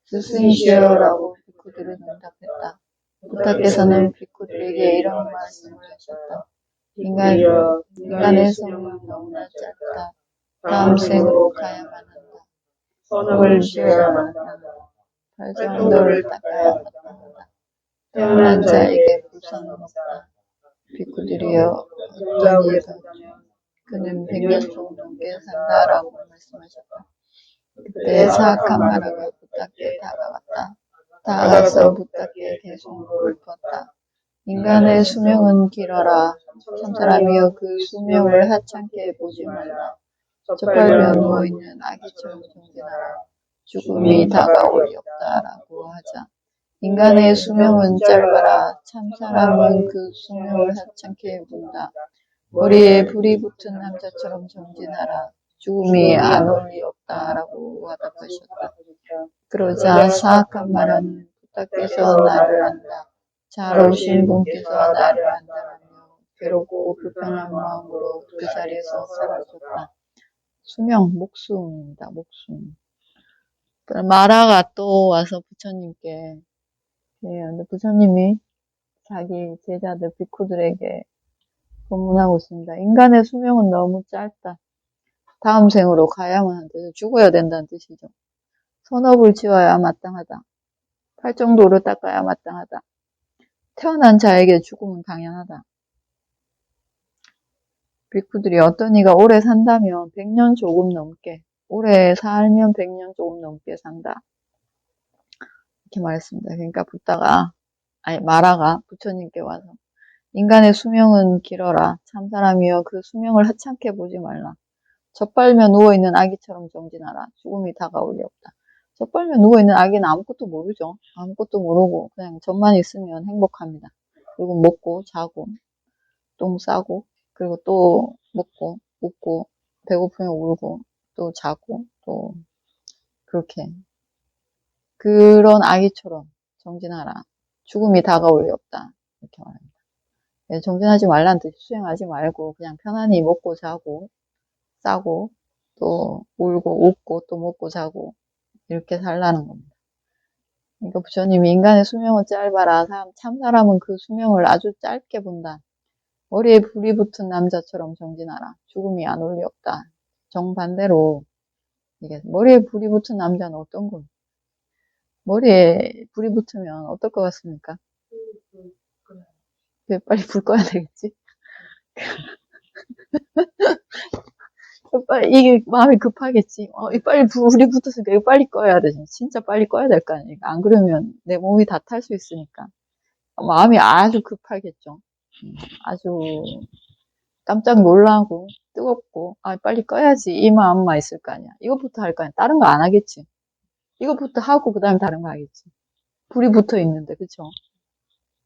Speaker 1: 스승이시여라고 비쿠들은 응답했다. 부탁께서는 비쿠들에게 이런 말씀을 하셨다. 인간의 생은 너무나 짧다. 다음 생으로 가야만 한다. 선업을 지어야만 한다. 팔정도를 닦아야만 한다. 태어난 자에게 불상은 없다. 비쿠들이여 어떤 이가 그는 100년 조금 넘게 산다라고 말씀하셨다. 그때 사악한 마라가 붓답게 다가갔다. 다가가서 붓답게 대숭으로 읊었다. 인간의 수명은 길어라. 참사람이여 그 수명을 하찮게 보지 말라. 젖발며 누워있는 아기처럼 정진하라. 죽음이 다가오리 없다라고 하자. 인간의 수명은 짧아라. 참사람은 그 수명을 하찮게 본다. 머리에 불이 붙은 남자처럼 정진하라. 죽음이 안 올 리 없다라고 화답하셨다. 그러자 사악한 말은 부탁해서 나를 안다. 잘 오신 분께서 나를 안다라며 괴롭고 불편한 마음으로 그 자리에서 사라졌다. 수명, 목숨입니다. 목숨. 마라가 또 와서 부처님께, 근데 부처님이 자기 제자들 비쿠들에게 법문하고 있습니다. 인간의 수명은 너무 짧다. 다음 생으로 가야만 한다. 죽어야 된다는 뜻이죠. 선업을 지어야 마땅하다. 팔정도를 닦아야 마땅하다. 태어난 자에게 죽음은 당연하다. 비쿠들이 어떤 이가 오래 산다면 100년 조금 넘게, 오래 살면 100년 조금 넘게 산다. 이렇게 말했습니다. 그러니까 마라가 부처님께 와서 인간의 수명은 길어라. 참사람이여 그 수명을 하찮게 보지 말라. 젖발며 누워있는 아기처럼 정진하라. 죽음이 다가올 리 없다. 젖발며 누워있는 아기는 아무것도 모르죠. 아무것도 모르고 그냥 젖만 있으면 행복합니다. 그리고 먹고 자고 똥 싸고 그리고 또 먹고 웃고 배고프면 울고 또 자고 또 그렇게 그런 아기처럼 정진하라. 죽음이 다가올 리 없다. 이렇게 말합니다. 정진하지 말라는 뜻이 수행하지 말고 그냥 편안히 먹고 자고 싸고 또 울고 웃고 또 먹고 자고 이렇게 살라는 겁니다. 그러니까 부처님이 인간의 수명은 짧아라. 참사람은 그 수명을 아주 짧게 본다. 머리에 불이 붙은 남자처럼 정진하라. 죽음이 안 올 리 없다. 정반대로 이게 머리에 불이 붙은 남자는 어떤 건? 머리에 불이 붙으면 어떨 것 같습니까? 빨리 불 꺼야 되겠지? 이게 마음이 급하겠지. 빨리 불이 붙었으니까 이거 빨리 꺼야 돼. 진짜 빨리 꺼야 될 거 아니에요. 안 그러면 내 몸이 다 탈 수 있으니까. 마음이 아주 급하겠죠. 아주 깜짝 놀라고 뜨겁고 빨리 꺼야지 이 마음만 있을 거 아니야. 이것부터 할 거 아니야. 다른 거 안 하겠지. 이것부터 하고 그 다음에 다른 거 하겠지. 불이 붙어 있는데 그쵸?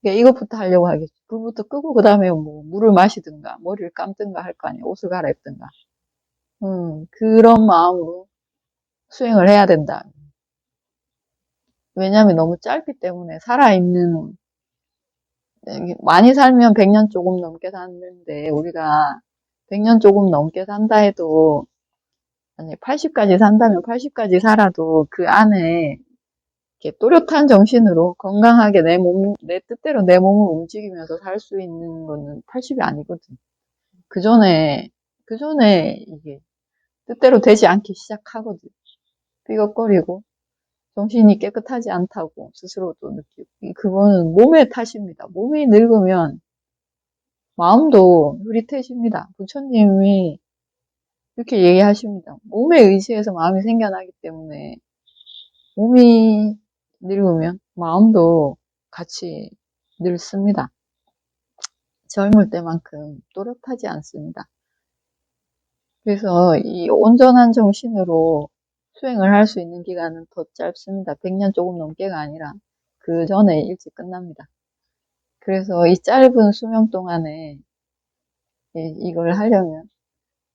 Speaker 1: 그러니까 이것부터 하려고 하겠지. 불부터 끄고 그 다음에 뭐 물을 마시든가 머리를 감든가 할 거 아니야. 옷을 갈아입든가. 그런 마음으로 수행을 해야 된다. 왜냐하면 너무 짧기 때문에 살아있는 많이 살면 100년 조금 넘게 사는데 우리가 100년 조금 넘게 산다 해도 아니 80까지 산다면 80까지 살아도 그 안에 이렇게 또렷한 정신으로 건강하게 내 뜻대로 내 몸을 움직이면서 살 수 있는 거는 80이 아니거든. 그 전에 이게 뜻대로 되지 않기 시작하거든. 삐걱거리고 정신이 깨끗하지 않다고 스스로도 느끼고 그거는 몸의 탓입니다. 몸이 늙으면 마음도 흐릿해집니다. 부처님이 이렇게 얘기하십니다. 몸에 의지해서 마음이 생겨나기 때문에 몸이 늙으면 마음도 같이 늙습니다. 젊을 때만큼 또렷하지 않습니다. 그래서 이 온전한 정신으로 수행을 할 수 있는 기간은 더 짧습니다. 100년 조금 넘게가 아니라 그 전에 일찍 끝납니다. 그래서 이 짧은 수명 동안에 이걸 하려면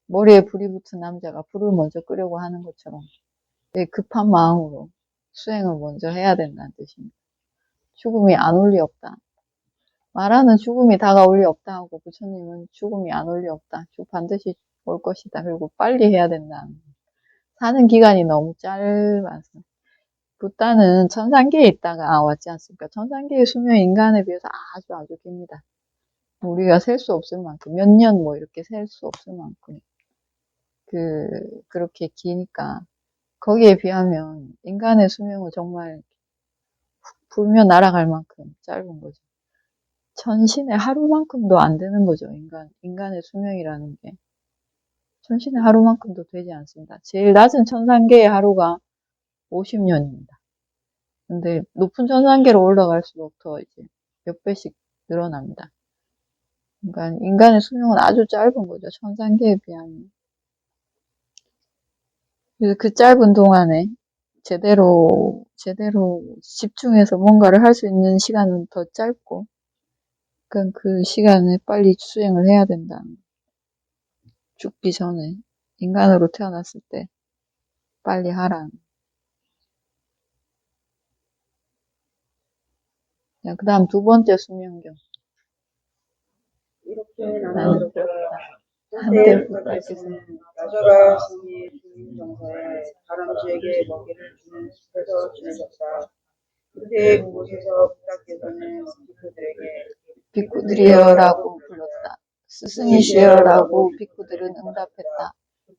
Speaker 1: 머리에 불이 붙은 남자가 불을 먼저 끄려고 하는 것처럼 급한 마음으로 수행을 먼저 해야 된다는 뜻입니다. 죽음이 안 올 리 없다. 마라는 죽음이 다가올 리 없다 하고 부처님은 죽음이 안 올 리 없다. 반드시 올 것이다. 그리고 빨리 해야 된다. 사는 기간이 너무 짧아서. 붓다는 천상계에 있다가 왔지 않습니까? 천상계의 수명이 인간에 비해서 아주 깁니다. 우리가 셀 수 없을 만큼, 몇 년 뭐 이렇게 셀 수 없을 만큼, 그렇게 기니까, 거기에 비하면 인간의 수명은 정말 불면 날아갈 만큼 짧은 거죠. 천신의 하루만큼도 안 되는 거죠. 인간의 수명이라는 게. 천신의 하루만큼도 되지 않습니다. 제일 낮은 천상계의 하루가 50년입니다. 근데 높은 천상계로 올라갈수록 더 이제 몇 배씩 늘어납니다. 그러니까 인간의 수명은 아주 짧은 거죠. 천상계에 비하면. 그래서 그 짧은 동안에 제대로 집중해서 뭔가를 할 수 있는 시간은 더 짧고, 그러니까 그 시간에 빨리 수행을 해야 된다. 죽기 전에, 인간으로 태어났을 때 빨리 하라. 그 다음 두 번째 수명경.
Speaker 2: 이렇게
Speaker 1: 나는
Speaker 2: 나는
Speaker 1: 그렇다.
Speaker 2: 한때 부탁께서는 나저가 성의 주인 정서에 다람쥐에게 먹이를 주는 숲에서 지내셨다. 그때 그곳에서 부탁께서는 스피크들에게
Speaker 1: 비쿠드리어라고 불렀다. 스승이시여라고 비쿠들은 응답했다.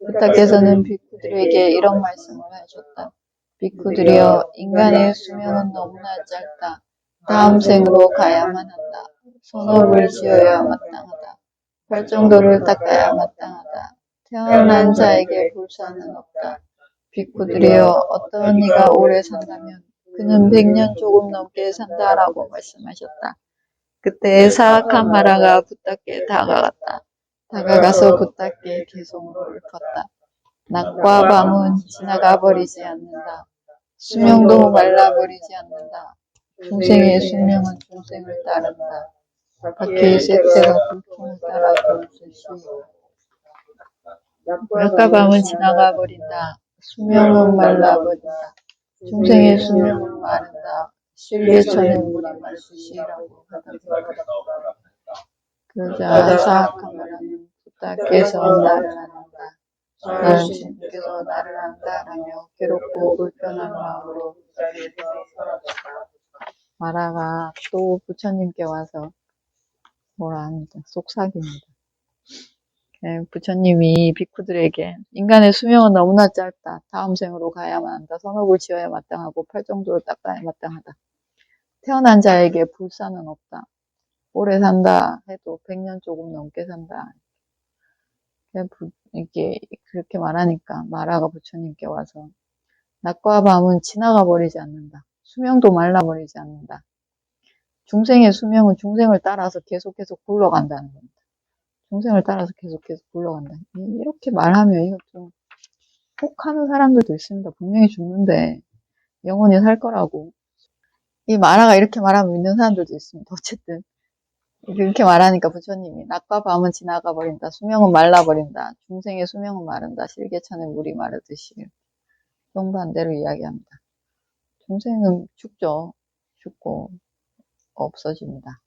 Speaker 1: 부탁께서는 비쿠들에게 이런 말씀을 하셨다. 비쿠들이여, 인간의 수명은 너무나 짧다. 다음 생으로 가야만 한다. 손업을 지어야 마땅하다. 발정도를 닦아야 마땅하다. 태어난 자에게 불사는 없다. 비쿠들이여, 어떤 이가 오래 산다면 그는 100년 조금 넘게 산다라고 말씀하셨다. 그때 사악한 마라가 붓답게 다가갔다. 다가가서 붓답게 개송을 읊었다. 낮과 밤은 지나가 버리지 않는다. 수명도 말라버리지 않는다. 중생의 수명은 중생을 따른다. 밖의 쇠퇴가 불통을 따라 돌듯이 낮과 밤은 지나가 버린다. 수명은 말라버린다. 중생의 수명은 마른다. 실개천의 물이 말수시라고 하다. 그러자 사악한 마라는 부탁께서 나를 안는다. 나는 주님께서 나를 안다라며 괴롭고 불편한 마음으로 그 자리에서 사라졌다. 마라가 또 부처님께 와서 뭐라 합니다. 속삭입니다. 부처님이 비쿠들에게 인간의 수명은 너무나 짧다. 다음 생으로 가야만 한다. 선업을 지어야 마땅하고 팔정도를 닦아야 마땅하다. 태어난 자에게 불사는 없다. 오래 산다 해도 100년 조금 넘게 산다. 이게 그렇게 말하니까 마라가 부처님께 와서 낮과 밤은 지나가 버리지 않는다. 수명도 말라버리지 않는다. 중생의 수명은 중생을 따라서 계속 굴러간다는 겁니다. 중생을 따라서 계속 굴러간다. 이렇게 말하면 이거 좀 혹하는 사람들도 있습니다. 분명히 죽는데 영원히 살 거라고. 이 마라가 이렇게 말하면 믿는 사람들도 있습니다. 어쨌든 이렇게 말하니까 부처님이 낮과 밤은 지나가 버린다. 수명은 말라버린다. 중생의 수명은 마른다. 실개천의 물이 마르듯이 정반대로 이야기합니다. 중생은 죽죠. 죽고 없어집니다.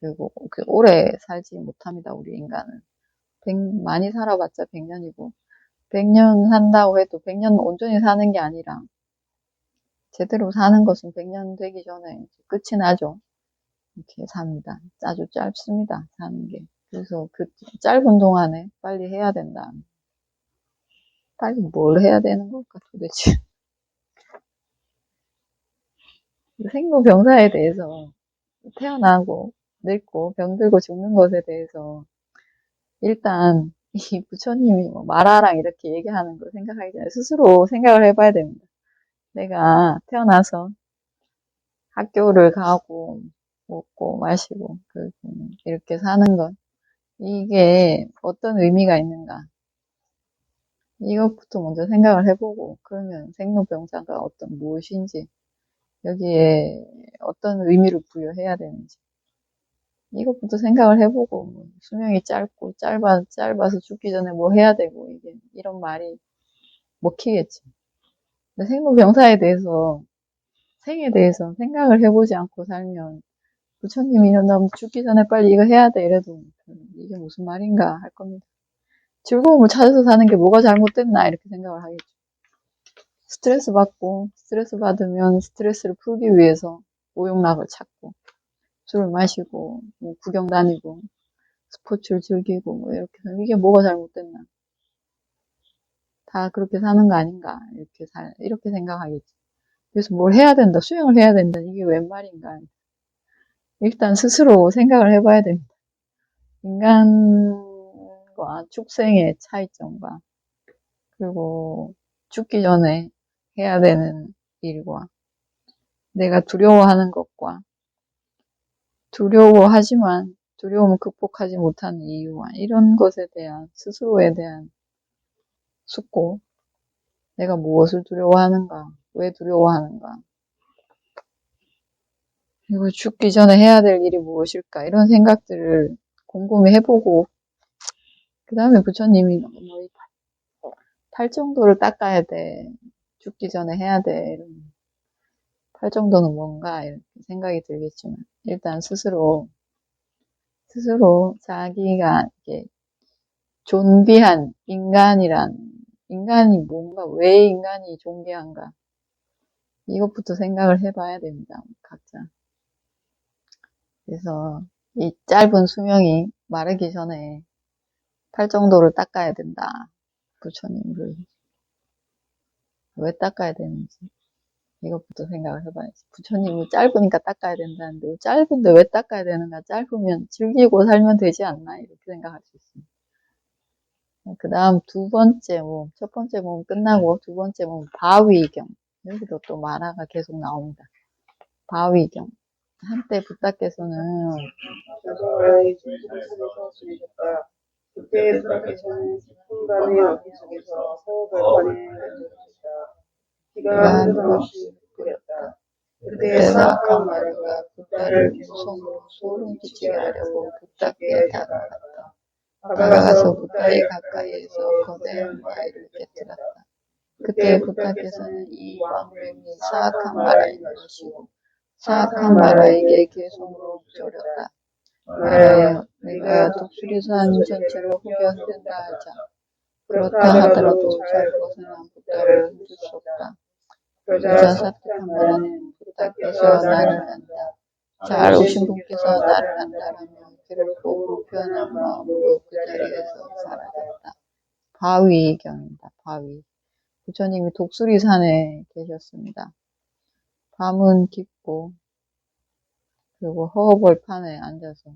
Speaker 1: 그리고 오래 살지 못합니다. 우리 인간은. 많이 살아봤자 100년이고 100년 산다고 해도 100년 온전히 사는 게 아니라 제대로 사는 것은 100년 되기 전에 끝이 나죠. 이렇게 삽니다. 아주 짧습니다. 사는 게. 그래서 그 짧은 동안에 빨리 해야 된다. 빨리 뭘 해야 되는 걸까 도대체. 생로병사에 대해서 태어나고 늙고 병들고 죽는 것에 대해서 일단 이 부처님이 마라랑 이렇게 얘기하는 걸 생각하기 전에 스스로 생각을 해봐야 됩니다. 내가 태어나서 학교를 가고 먹고 마시고 이렇게 사는 것 이게 어떤 의미가 있는가 이것부터 먼저 생각을 해보고 그러면 생로병사가 무엇인지 여기에 어떤 의미를 부여해야 되는지 이것부터 생각을 해보고 수명이 짧고 짧아서 죽기 전에 뭐 해야 되고 이게 이런 말이 먹히겠지. 근데 생로병사에 대해서 생에 대해서 생각을 해보지 않고 살면 부처님이 나 죽기 전에 빨리 이거 해야 돼 이래도 이게 무슨 말인가 할 겁니다. 즐거움을 찾아서 사는 게 뭐가 잘못됐나 이렇게 생각을 하겠죠. 스트레스 받으면 스트레스를 풀기 위해서 오용락을 찾고 술을 마시고 뭐 구경 다니고 스포츠를 즐기고 뭐 이렇게 이게 뭐가 잘못됐나 다 그렇게 사는 거 아닌가 이렇게 생각하겠지. 그래서 뭘 해야 된다, 수행을 해야 된다. 이게 웬 말인가. 일단 스스로 생각을 해봐야 됩니다. 인간과 축생의 차이점과, 그리고 죽기 전에 해야 되는 일과, 내가 두려워하는 것과, 두려워하지만 두려움을 극복하지 못하는 이유와, 이런 것에 대한, 스스로에 대한 숙고, 내가 무엇을 두려워하는가, 왜 두려워하는가, 그리고 죽기 전에 해야 될 일이 무엇일까, 이런 생각들을 곰곰이 해보고, 그 다음에 부처님이 뭐 팔정도를 닦아야 돼, 죽기 전에 해야 돼, 이런 팔정도는 뭔가, 이렇게 생각이 들겠지만, 일단 스스로 자기가 이렇게 존귀한 인간이 뭔가, 왜 인간이 존귀한가, 이것부터 생각을 해봐야 됩니다, 각자. 그래서 이 짧은 수명이 마르기 전에 팔정도를 닦아야 된다. 부처님을 왜 닦아야 되는지 이것부터 생각을 해봐야지. 부처님이 짧으니까 닦아야 된다는데, 짧은데 왜 닦아야 되는가? 짧으면 즐기고 살면 되지 않나? 이렇게 생각할 수 있습니다. 그 다음 두 번째 몸, 첫 번째 몸 끝나고 두 번째 몸 바위경. 여기도 또 만화가 계속 나옵니다. 바위경. 한때 부타께서는
Speaker 2: 자정하의 진심산에서 지내셨다. 그때 부탁께서는 풍감의 어기 속에서 서울벌판에 앉아계셨다. 비가 한두 번씩 그렸다. 그때 사악한 마루가 부타를 손으로 소름 끼치게 하려고 부타께 다가갔다. 다가가서 부타의 가까이에서 거대한 바위를 깨뜨렸다. 그때 부타께서는 이 왕명이 사악한 마라인 것이고 사악한 마라에게 개성으로 졸였다. 마라여, 내가 독수리산 전체를 후벼 흔든다 하자. 그렇다 하더라도 잘 벗어난 부타를 흔들 수 없다. 그러자 사특한 마라는 부타께서 나를 안다. 잘 오신 분께서 나를 안다라며 괴롭고 불편한 마음으로 그 자리에서 사라졌다. 바위경입니다. 바위. 부처님이 독수리산에 계셨습니다. 밤은 깊고, 그리고 허허벌판에 앉아서,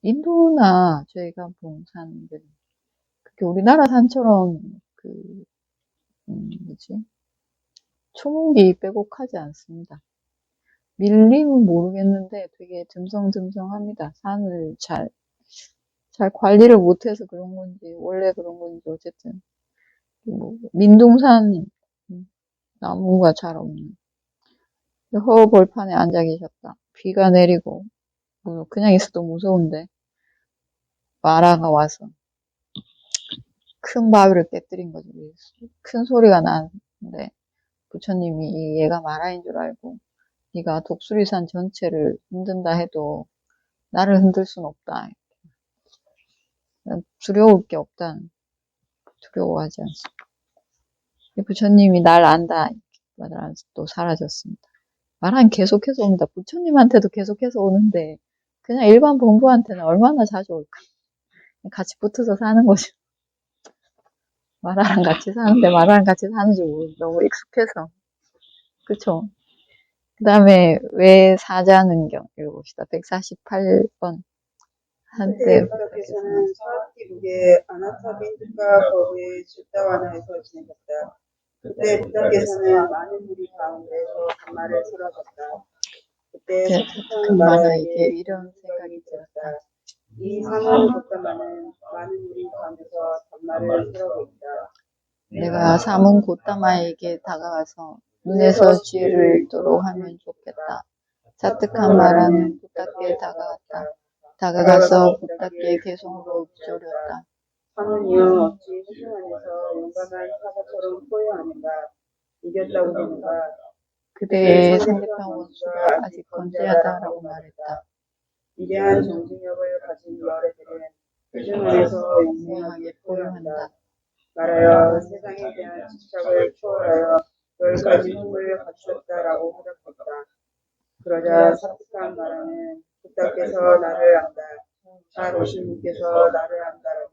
Speaker 2: 인도나 저희가 본 산들, 그렇게 우리나라 산처럼 초목이 빼곡하지 않습니다. 밀림은 모르겠는데 되게 듬성듬성합니다. 산을 잘 관리를 못해서 그런 건지, 원래 그런 건지, 어쨌든. 민둥산, 나무가 잘 없는. 허벌판에 앉아 계셨다. 비가 내리고, 그냥 있어도 무서운데, 마라가 와서 큰 바위를 깨뜨린 거지. 큰 소리가 나는데, 부처님이 얘가 마라인 줄 알고, 네가 독수리산 전체를 흔든다 해도 나를 흔들 순 없다. 두려울 게 없다. 두려워하지 않습니다. 부처님이 날 안다. 말하면서 또 사라졌습니다. 말한 계속해서 옵니다. 부처님한테도 계속해서 오는데 그냥 일반 본부한테는 얼마나 자주 올까. 같이 붙어서 사는 거죠. 마라랑 같이 사는데 마라랑 같이 사는지 너무 익숙해서. 그쵸? 그 다음에 왜 사자는경 읽어봅시다. 148번. 한때 부탁께서는 사학기국의 아나타빈드카 거부의 집다와나에서 지내셨다. 그때 부탁께서는 많은 무리 가운데서 단말을 설하셨다. 그때 사특한 마라에게 이런 생각이 들었다. 이 사문 곧다마는 많은 무리 가운데서 단말을 설하고 있다.
Speaker 1: 내가 사문 곧다마에게 다가가서 눈에서 지혜를 읽도록 하면 좋겠다. 사특한 마라는 부탁께 다가갔다. 다가가서 부탁께 개성으로 읊조렸다.
Speaker 2: 사문이여 어찌 세상 안에서 용감한 사자처럼 포효하는가 이겼다고 하는가
Speaker 1: 그대의 상대편 원수가 아직 건재하다라고 말했다.
Speaker 2: 위대한 정신력을 가진 여래들은 세상 안에서 용맹하게 포효한다. 말하여 세상에 대한 집착을 초월하여 10가지 힘을 갖추었다라고 허락했다. 그러자 사특한 마라는 부탁께서 나를 안다. 잘 오신 분께서 나를 안다라며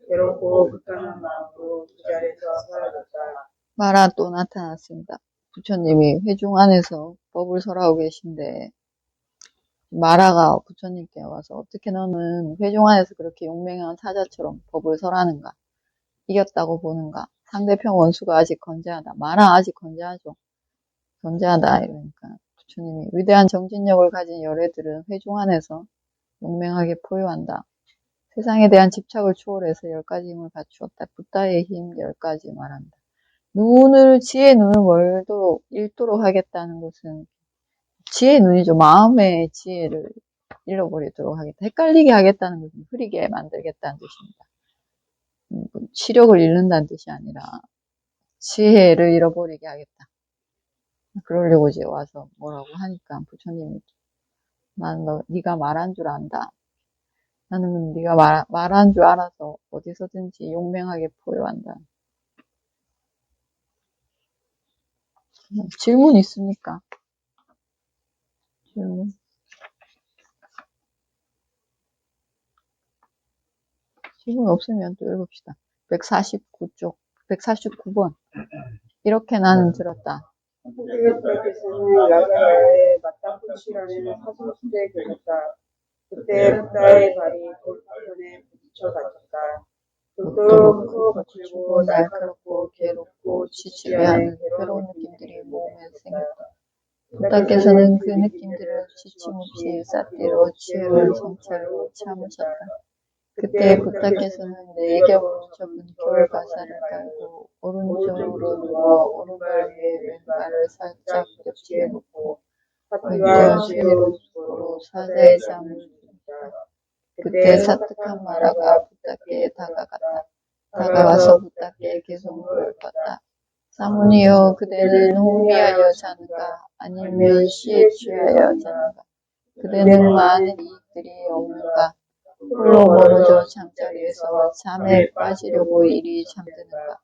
Speaker 2: 괴롭고 불편한 마음으로 그 자리에서 사라졌다.
Speaker 1: 마라 또 나타났습니다. 부처님이 회중 안에서 법을 설하고 계신데 마라가 부처님께 와서 어떻게 너는 회중 안에서 그렇게 용맹한 사자처럼 법을 설하는가? 이겼다고 보는가? 상대편 원수가 아직 건재하다. 마라 아직 건재하죠. 건재하다. 이러니까 부처님이 위대한 정진력을 가진 열애들은 회중 안에서 용맹하게 포효한다. 세상에 대한 집착을 초월해서 10가지 힘을 갖추었다. 붓다의 힘 10가지 말한다. 지혜의 눈을 멀도록 읽도록 하겠다는 것은 지혜의 눈이죠. 마음의 지혜를 잃어버리도록 하겠다. 헷갈리게 하겠다는 것은 흐리게 만들겠다는 뜻입니다. 시력을 잃는다는 뜻이 아니라 지혜를 잃어버리게 하겠다. 그러려고 이제 와서 뭐라고 하니까 부처님이 네가 말한 줄 안다. 나는 네가 말한 줄 알아서 어디서든지 용맹하게 포효한다. 질문 있습니까? 질문. 질문 없으면 또 읽읍시다. 149쪽, 149번. 이렇게 나는 들었다.
Speaker 3: 선생님께서는 야가나의 마타쿠시라는 사슴숲에 계셨다. 그때 붓다의 발이 돌파편에 부딪혀 다쳤다. 또 크고 거칠고 날카롭고 괴롭고 지치게하는 괴로운 느낌들이 몸에 생겼다.
Speaker 1: 붓다께서는 그 느낌들을 지침없이 삿대로 지혜를 성찰로 참으셨다. 그때 붓다께서는 내 겹으로 접은 겨울 가사를 깔고 오른쪽으로 누워 오른발 위에 왼발을 살짝 옆치에 놓고
Speaker 3: 파티와
Speaker 1: 지혜로 서로 사자의 잠을 줬다. 그때 사특한 마라가 붓다께 다가갔다. 다가가서 붓다께 개성을 꿨다. 사모니여, 그대는 혼미하여 자는가? 아니면 시에 취하여 자는가? 그대는 많은 이익들이 없는가? 홀로 멀어져 잠자리에서 잠에 빠지려고 이리 잠드는가?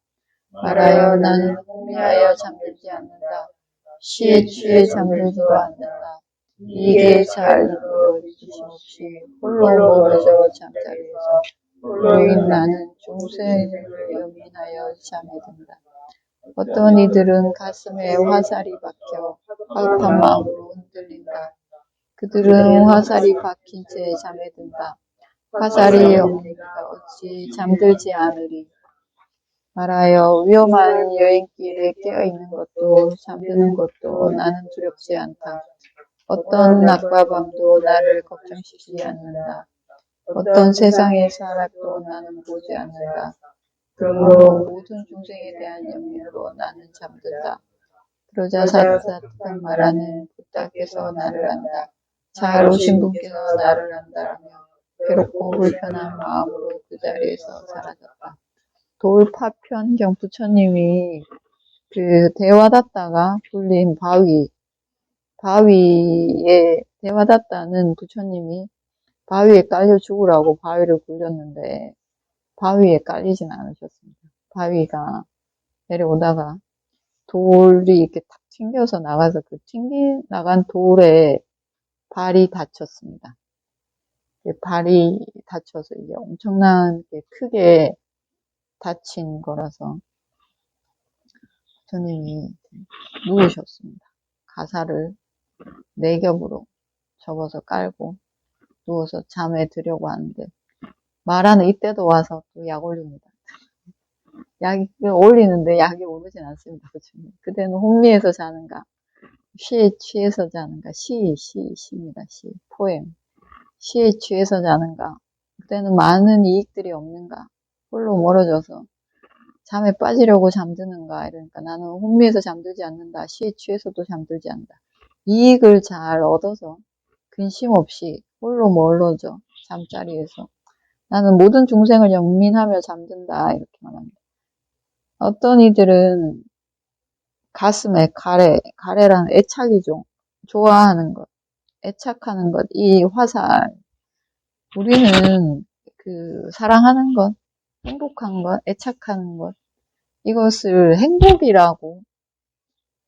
Speaker 1: 말하여 나는 혼미하여 잠들지 않는다. 시에 취해 잠들지도 않는다. 이익에 잘 이끌어 주심 없이 홀로 멀어져 잠자리에서 홀로인 나는 중생을 연민하여 잠에 든다. 어떤 이들은 가슴에 화살이 박혀 화급한 마음으로 흔들린다. 그들은 화살이 박힌 채 잠에 든다. 화살이 없으니까 어찌 잠들지 않으리. 말하여 위험한 여행길에 깨어있는 것도 잠드는 것도 나는 두렵지 않다. 어떤 낮과 밤도 나를 걱정시키지 않는다. 어떤 세상의 사락도 나는 보지 않는다. 그러므로 모든 중생에 대한 연민으로 나는 잠든다. 그러자 사특한 마라는 붓다께서 나를 안다. 잘 오신 분께서 나를 안다라며 괴롭고 불편한 마음으로 그 자리에서 사라졌다. 돌파편경 부처님이 그 대화닫다가 불린 바위에 대화닫다는 부처님이 바위에 깔려 죽으라고 바위를 굴렸는데 바위에 깔리진 않으셨습니다. 바위가 내려오다가 돌이 이렇게 탁 튕겨서 나가서 그 나간 돌에 발이 다쳤습니다. 발이 다쳐서 이게 엄청난 크게 다친 거라서 부처님이 누우셨습니다. 가사를 4겹으로 접어서 깔고 누워서 잠에 들려고 하는데 마라는 이때도 와서 또 약 올립니다. 약이 올리는데 약이 오르진 않습니다. 부처님. 그대는 혼미해서 자는가? 시에 취해서 자는가? 시입니다. 시. 포엠. 시에 취해서 자는가? 그때는 많은 이익들이 없는가? 홀로 멀어져서 잠에 빠지려고 잠드는가? 이러니까 나는 혼미해서 잠들지 않는다. 시에 취해서도 잠들지 않는다. 이익을 잘 얻어서 근심 없이 홀로 멀어져 잠자리에서 나는 모든 중생을 연민하며 잠든다. 이렇게 말합니다. 어떤 이들은 가슴에 가래라는 애착이죠. 좋아하는 것, 애착하는 것, 이 화살. 우리는 사랑하는 것, 행복한 것, 애착하는 것, 이것을 행복이라고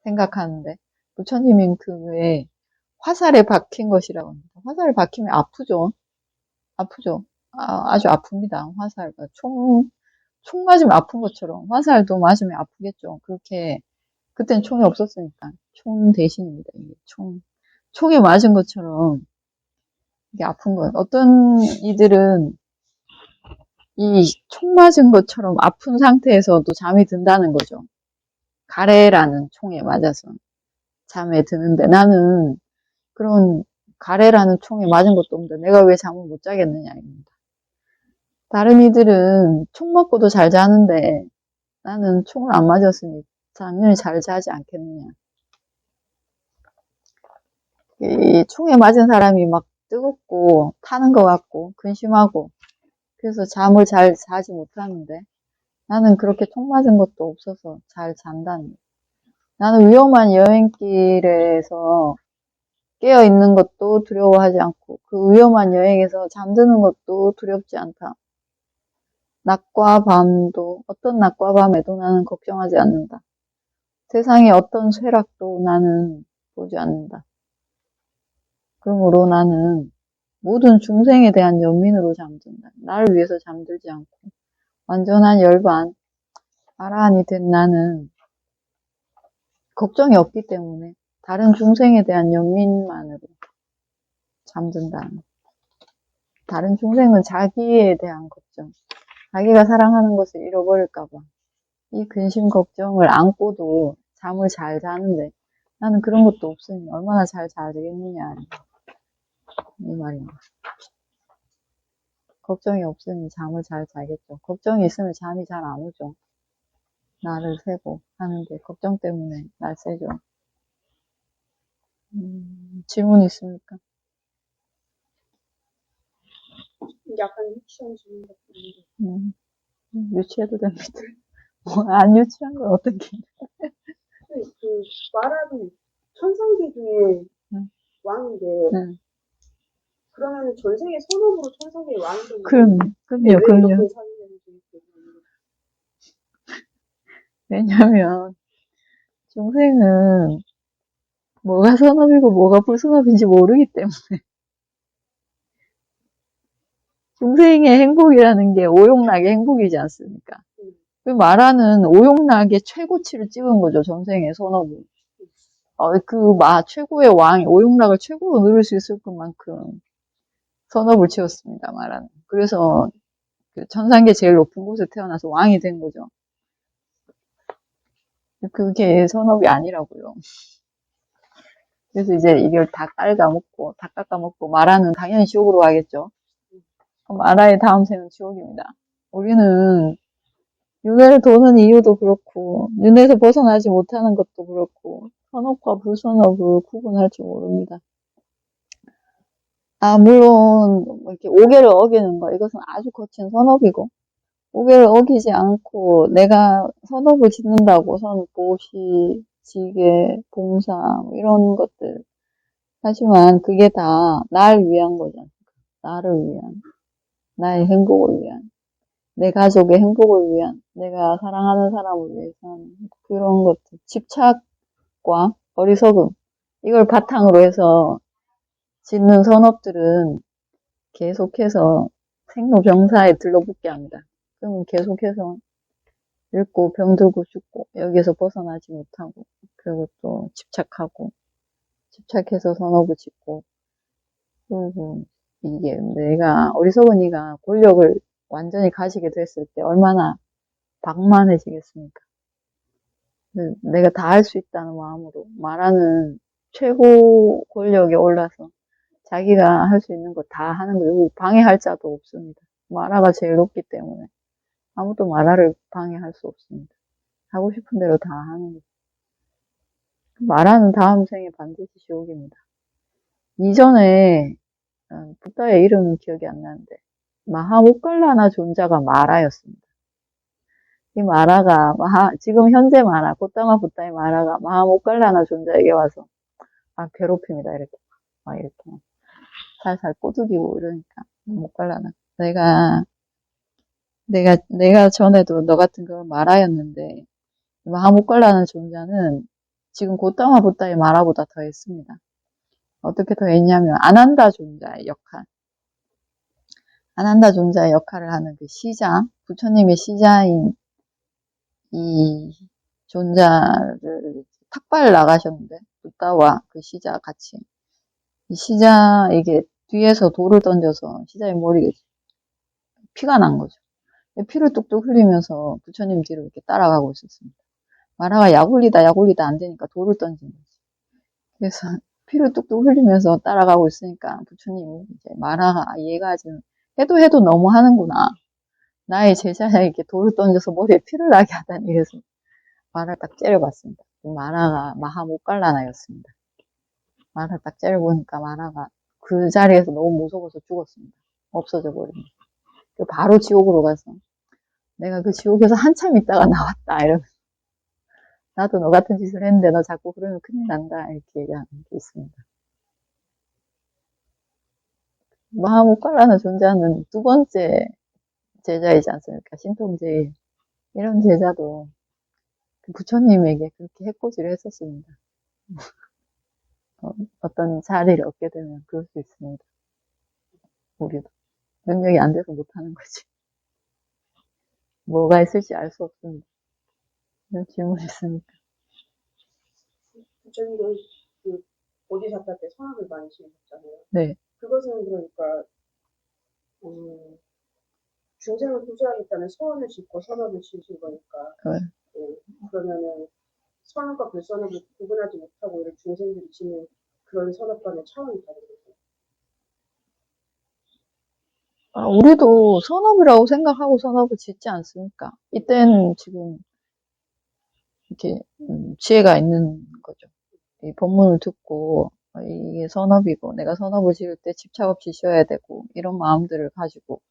Speaker 1: 생각하는데, 부처님은 그에 화살에 박힌 것이라고 합니다. 화살에 박히면 아프죠? 아프죠? 아주 아픕니다. 화살과 총 맞으면 아픈 것처럼 화살도 맞으면 아프겠죠. 그렇게 그땐 총이 없었으니까 총 대신입니다. 이게 총에 맞은 것처럼 이게 아픈 거예요. 어떤 이들은 이 총 맞은 것처럼 아픈 상태에서도 잠이 든다는 거죠. 가래라는 총에 맞아서 잠에 드는데 나는 그런 가래라는 총에 맞은 것도 없는데 내가 왜 잠을 못 자겠느냐입니다. 다른 이들은 총 맞고도 잘 자는데 나는 총을 안 맞았으니 당연히 잘 자지 않겠느냐. 이 총에 맞은 사람이 막 뜨겁고 타는 것 같고 근심하고 그래서 잠을 잘 자지 못하는데 나는 그렇게 총 맞은 것도 없어서 잘 잔다는 거예요. 나는 위험한 여행길에서 깨어 있는 것도 두려워하지 않고 그 위험한 여행에서 잠드는 것도 두렵지 않다. 낮과 밤도 어떤 낮과 밤에도 나는 걱정하지 않는다. 세상의 어떤 쇠락도 나는 보지 않는다. 그러므로 나는 모든 중생에 대한 연민으로 잠든다. 나를 위해서 잠들지 않고 완전한 열반, 아라한이 된 나는 걱정이 없기 때문에 다른 중생에 대한 연민만으로 잠든다. 다른 중생은 자기에 대한 걱정, 자기가 사랑하는 것을 잃어버릴까봐 이 근심 걱정을 안고도 잠을 잘 자는데 나는 그런 것도 없으니 얼마나 잘 자겠느냐 이 말입니다. 걱정이 없으니 잠을 잘 자겠죠. 걱정이 있으면 잠이 잘 안 오죠. 나를 세고 하는데 걱정 때문에 날 세죠. 질문 있습니까?
Speaker 3: 약간 유치한 질문 같은데.
Speaker 1: 유치해도 됩니다. 안 유치한 건 어떻게?
Speaker 3: 그 말하는 천상계 중에
Speaker 1: 응.
Speaker 3: 왕인데
Speaker 1: 응.
Speaker 3: 그러면 전생에 선업으로 천상계 왕이 된
Speaker 1: 그럼요.
Speaker 3: 왜 이렇게
Speaker 1: 그럼요.
Speaker 3: 사귀는지
Speaker 1: 왜냐면 중생은 뭐가 선업이고 뭐가 불선업인지 모르기 때문에 중생의 행복이라는 게 오용락의 행복이지 않습니까? 그 말하는 오용락의 최고치를 찍은 거죠. 전생의 선업을. 최고의 왕, 오용락을 최고로 누릴 수 있을 것만큼 선업을 치웠습니다. 말하는. 그래서 그 천상계 제일 높은 곳에 태어나서 왕이 된 거죠. 그게 선업이 아니라고요. 그래서 이제 이걸 다 깎아먹고 마라는 당연히 지옥으로 가겠죠. 마라의 다음 생은 지옥입니다. 우리는 윤회를 도는 이유도 그렇고 윤회에서 벗어나지 못하는 것도 그렇고 선업과 불선업을 구분할 줄 모릅니다. 물론 이렇게 오계를 어기는 거 이것은 아주 거친 선업이고 오계를 어기지 않고 내가 선업을 짓는다고 보시, 지계, 봉사 이런 것들 하지만 그게 다 날 위한 거잖아. 나를 위한, 나의 행복을 위한, 내 가족의 행복을 위한, 내가 사랑하는 사람을 위해서 하는 그런 것들, 집착과 어리석음 이걸 바탕으로 해서 짓는 선업들은 계속해서 생로병사에 들러붙게 합니다. 그러면 계속해서 읽고 병들고 죽고 여기에서 벗어나지 못하고 그리고 또 집착해서 선업을 짓고 그리고 이게 내가 어리석은 이가 권력을 완전히 가지게 됐을 때 얼마나 방만해지겠습니까? 내가 다 할 수 있다는 마음으로 말하는 최고 권력에 올라서 자기가 할 수 있는 거 다 하는 거예요. 방해할 자도 없습니다. 마라가 제일 높기 때문에 아무도 마라를 방해할 수 없습니다. 하고 싶은 대로 다 하는 거예요. 마라는 다음 생에 반드시 지옥입니다. 이전에 부다의 이름은 기억이 안 나는데 마하모칼라나 존자가 마라였습니다. 이 마라가 지금 현재 마라 고타마 부다의 마라가 마하모칼라나 존자에게 와서 괴롭힙니다. 이렇게 살살 꼬드기고 이러니까 모칼라나 내가 전에도 너 같은 그런 마라였는데 마하모칼라나 존자는 지금 고타마 부다의 마라보다 더 했습니다. 어떻게 더 했냐면 아난다 존자의 역할. 아난다 존자의 역할을 하는 그 시자, 부처님의 시자인 이 존자를 탁발 나가셨는데, 붓다와 그 시자 같이. 이 시자에게 뒤에서 돌을 던져서 시자의 머리에 피가 난 거죠. 피를 뚝뚝 흘리면서 부처님 뒤로 이렇게 따라가고 있었습니다. 마라가 약 올리다 안 되니까 돌을 던진 거지. 그래서 피를 뚝뚝 흘리면서 따라가고 있으니까 부처님이 이제 마라가 얘가 지금 해도 너무 하는구나. 나의 제자에게 돌을 던져서 머리에 피를 나게 하다니. 그래서 마라를 딱 째려봤습니다. 마라가 마하모깔라나였습니다. 마라를 딱 째려보니까 마라가 그 자리에서 너무 무서워서 죽었습니다. 없어져 버립니다. 바로 지옥으로 가서 내가 그 지옥에서 한참 있다가 나왔다. 이러면서 나도 너 같은 짓을 했는데 너 자꾸 그러면 큰일 난다. 이렇게 얘기하는 게 있습니다. 마하모칼라나 존재하는 두 번째 제자이지 않습니까? 신통제. 이런 제자도 부처님에게 그렇게 해코지를 했었습니다. 어떤 자리를 얻게 되면 그럴 수 있습니다. 우리도. 능력이 안 돼서 못하는 거지. 뭐가 있을지 알 수 없습니다. 이런 질문 있습니까?
Speaker 3: 부처님도 그 보디사타 때 선업을 많이 지으셨잖아요.
Speaker 1: 네.
Speaker 3: 그것은 그러니까 중생을 구제하겠다는 소원을 짓고 선업을 지으신 거니까.
Speaker 1: 네.
Speaker 3: 그러면은 선업과 불선업을 구분하지 못하고 이런 중생들이 짓는 그런 선업과는 차원이 다른 거죠.
Speaker 1: 우리도 선업이라고 생각하고 선업을 짓지 않습니까? 이때는 지금 이렇게 지혜가 있는 거죠. 이 법문을 듣고 이게 선업이고 내가 선업을 지을 때 집착 없이 지어야 되고 이런 마음들을 가지고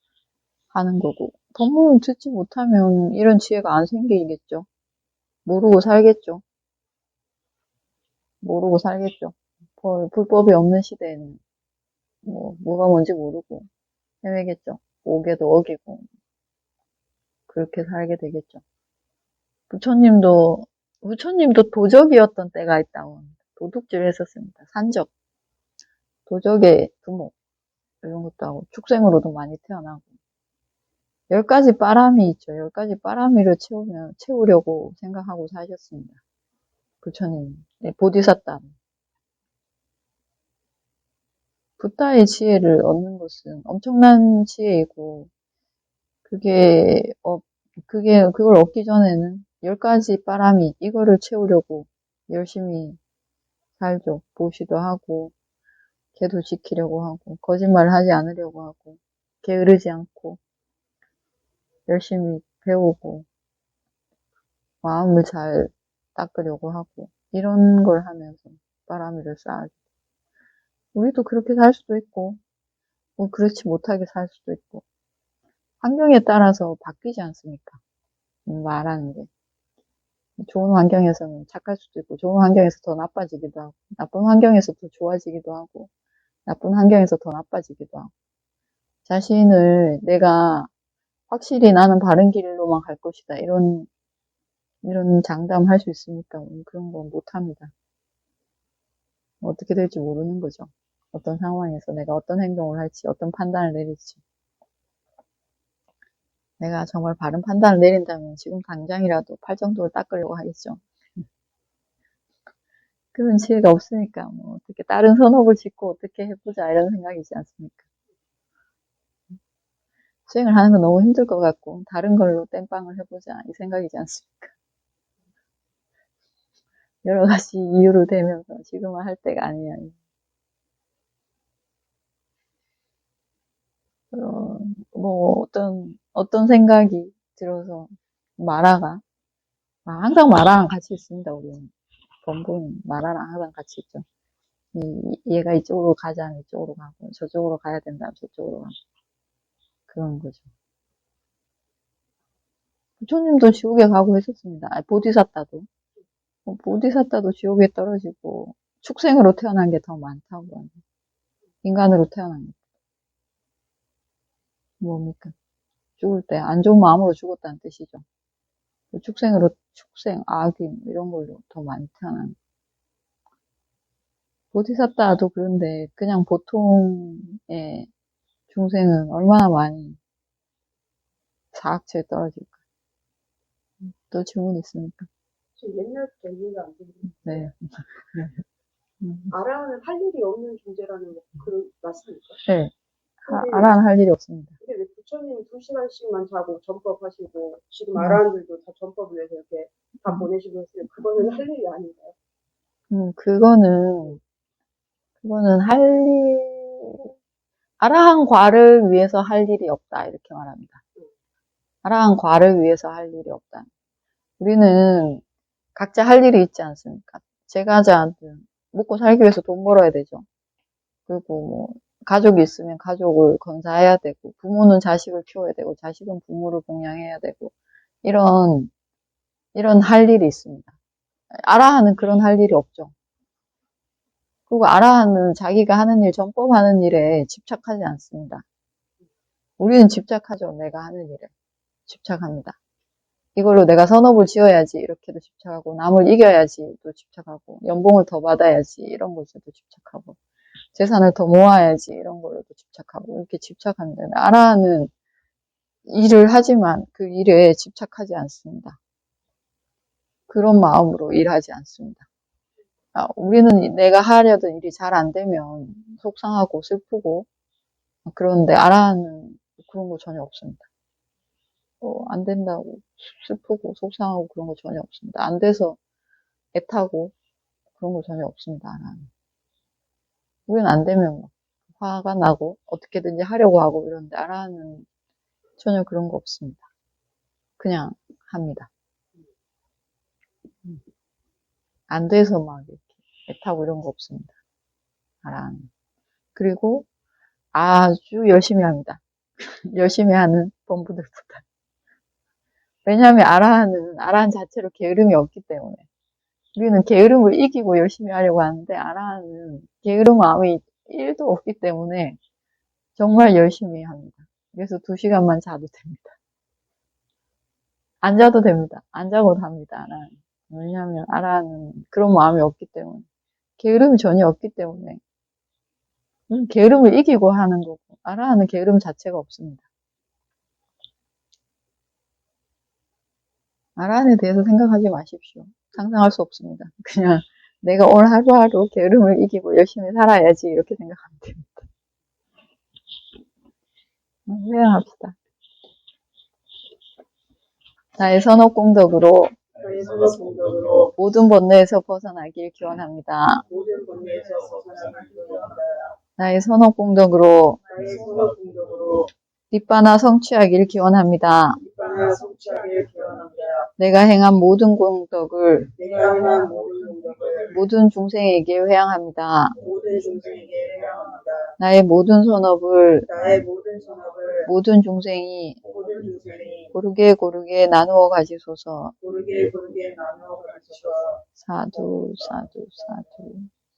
Speaker 1: 하는 거고 법문을 듣지 못하면 이런 지혜가 안 생기겠죠. 모르고 살겠죠. 불법이 없는 시대에는 뭐가 뭔지 모르고 헤매겠죠. 오개도 어기고 그렇게 살게 되겠죠. 부처님도 도적이었던 때가 있다고 합니다. 도둑질 했었습니다. 산적, 도적의 두목 이런 것도 하고 축생으로도 많이 태어나고 10가지 빠람이 있죠. 10가지 빠람이를 채우려고 생각하고 사셨습니다. 부처님, 네, 보디사타. 붓다의 지혜를 얻는 것은 엄청난 지혜이고 그걸 얻기 전에는 10가지 빠람이 이거를 채우려고 열심히 살죠. 보시도 하고 걔도 지키려고 하고 거짓말을 하지 않으려고 하고 게으르지 않고 열심히 배우고 마음을 잘 닦으려고 하고 이런 걸 하면서 빠람이를 쌓아줘. 우리도 그렇게 살 수도 있고 그렇지 못하게 살 수도 있고 환경에 따라서 바뀌지 않습니까? 말하는 게. 좋은 환경에서는 착할 수도 있고 좋은 환경에서 더 나빠지기도 하고 나쁜 환경에서 더 좋아지기도 하고 나쁜 환경에서 더 나빠지기도 하고 자신을 내가 확실히 나는 바른 길로만 갈 것이다 이런 장담할 수 있습니까? 그런 건 못합니다. 어떻게 될지 모르는 거죠. 어떤 상황에서 내가 어떤 행동을 할지 어떤 판단을 내릴지 내가 정말 바른 판단을 내린다면 지금 당장이라도 팔정도를 닦으려고 하겠죠. 그런 지혜가 없으니까 어떻게 다른 선업을 짓고 어떻게 해보자 이런 생각이지 않습니까? 수행을 하는 건 너무 힘들 것 같고 다른 걸로 땜빵을 해보자 이 생각이지 않습니까? 여러 가지 이유를 대면서 지금은 할 때가 아니야. 어떤 생각이 들어서 마라가 항상 마라랑 같이 있습니다. 우리는 본부는 마라랑 항상 같이 있죠. 얘가 이쪽으로 가자면 이쪽으로 가고 저쪽으로 가야 된다면 저쪽으로 가고 그런 거죠. 부처님도 지옥에 가고 했었습니다. 보디사타도 지옥에 떨어지고 축생으로 태어난 게 더 많다고 하네요. 인간으로 태어난 게 뭡니까? 죽을 때 안 좋은 마음으로 죽었다는 뜻이죠. 축생, 악인 이런 걸로 더 많이 태어난. 보디사타도 그런데 그냥 보통의 중생은 얼마나 많이 사악체에 떨어질까. 또 질문 있습니까?
Speaker 3: 지금 옛날부터 이해가 안 되는데
Speaker 1: 네.
Speaker 3: 아라한은 할 일이 없는 존재라는 그 맞습니까?
Speaker 1: 네.
Speaker 3: 근데-
Speaker 1: 아라는 할 일이 없습니다.
Speaker 3: 근데 왜 부처님 2시간씩만 자고 전법하시고 지금 아라한들도 다 전법을 위해서 이렇게 다 보내시고 했어요. 그거는 할 일이 아닌가요?
Speaker 1: 그거는 할 일, 아라한 과를 위해서 할 일이 없다. 이렇게 말합니다. 아라한 과를 위해서 할 일이 없다. 우리는 각자 할 일이 있지 않습니까? 제가 먹고 살기 위해서 돈 벌어야 되죠. 그리고 뭐, 가족이 있으면 가족을 건사해야 되고, 부모는 자식을 키워야 되고, 자식은 부모를 봉양해야 되고, 이런 할 일이 있습니다. 아라한은 그런 할 일이 없죠. 그리고 아라한은 자기가 하는 일, 전법하는 일에 집착하지 않습니다. 우리는 집착하죠. 내가 하는 일에. 집착합니다. 이걸로 내가 선업을 지어야지 이렇게도 집착하고, 남을 이겨야지 또 집착하고, 연봉을 더 받아야지 이런 것에도 집착하고, 재산을 더 모아야지 이런 걸로도 집착하고, 이렇게 집착합니다. 아라한은 일을 하지만 그 일에 집착하지 않습니다. 그런 마음으로 일하지 않습니다. 우리는 내가 하려던 일이 잘 안 되면 속상하고 슬프고, 그런데 아라한은 그런 거 전혀 없습니다. 안 된다고 슬프고 속상하고 그런 거 전혀 없습니다. 안 돼서 애타고 그런 거 전혀 없습니다. 아라한은. 우리는 안 되면 막 화가 나고 어떻게든지 하려고 하고 이러는데 아라한은 전혀 그런 거 없습니다. 그냥 합니다. 안 돼서 막 이렇게 애타고 이런 거 없습니다. 아라한은. 그리고 아주 열심히 합니다. 열심히 하는 본부들보다. 왜냐하면 아라한 자체로 게으름이 없기 때문에. 우리는 게으름을 이기고 열심히 하려고 하는데 아라한은 게으름 마음이 1도 없기 때문에 정말 열심히 합니다. 그래서 2시간만 자도 됩니다. 안 자도 됩니다. 안 자고도 합니다. 아라한. 왜냐하면 아라한은 그런 마음이 없기 때문에. 게으름이 전혀 없기 때문에. 게으름을 이기고 하는 거고 아라한은 게으름 자체가 없습니다. 아라한에 대해서 생각하지 마십시오. 상상할 수 없습니다. 그냥 내가 오늘 하루하루 게으름을 이기고 열심히 살아야지 이렇게 생각하면 됩니다. 회양합시다. 나의 선업공덕으로
Speaker 3: 저희 선업공덕으로
Speaker 1: 모든 번뇌에서 벗어나길 기원합니다.
Speaker 3: 모든 번뇌에서 벗어나기 기원합니다.
Speaker 1: 나의 선업공덕으로
Speaker 3: 나의 선업공덕으로
Speaker 1: 뒷바나 성취하길 기원합니다.
Speaker 3: 입반을 성취하길 기원합니다.
Speaker 1: 내가 행한 모든 공덕을
Speaker 3: 내가 행한 모든 공덕을
Speaker 1: 모든 중생에게 회양합니다.
Speaker 3: 모든 중생에게 회양합니다.
Speaker 1: 나의 모든 선업을
Speaker 3: 나의 모든 선업을
Speaker 1: 모든 중생이
Speaker 3: 모든 중생이
Speaker 1: 고르게 나누어 가지소서.
Speaker 3: 고르게 나누어 가지소서.
Speaker 1: 사두, 사두, 사두.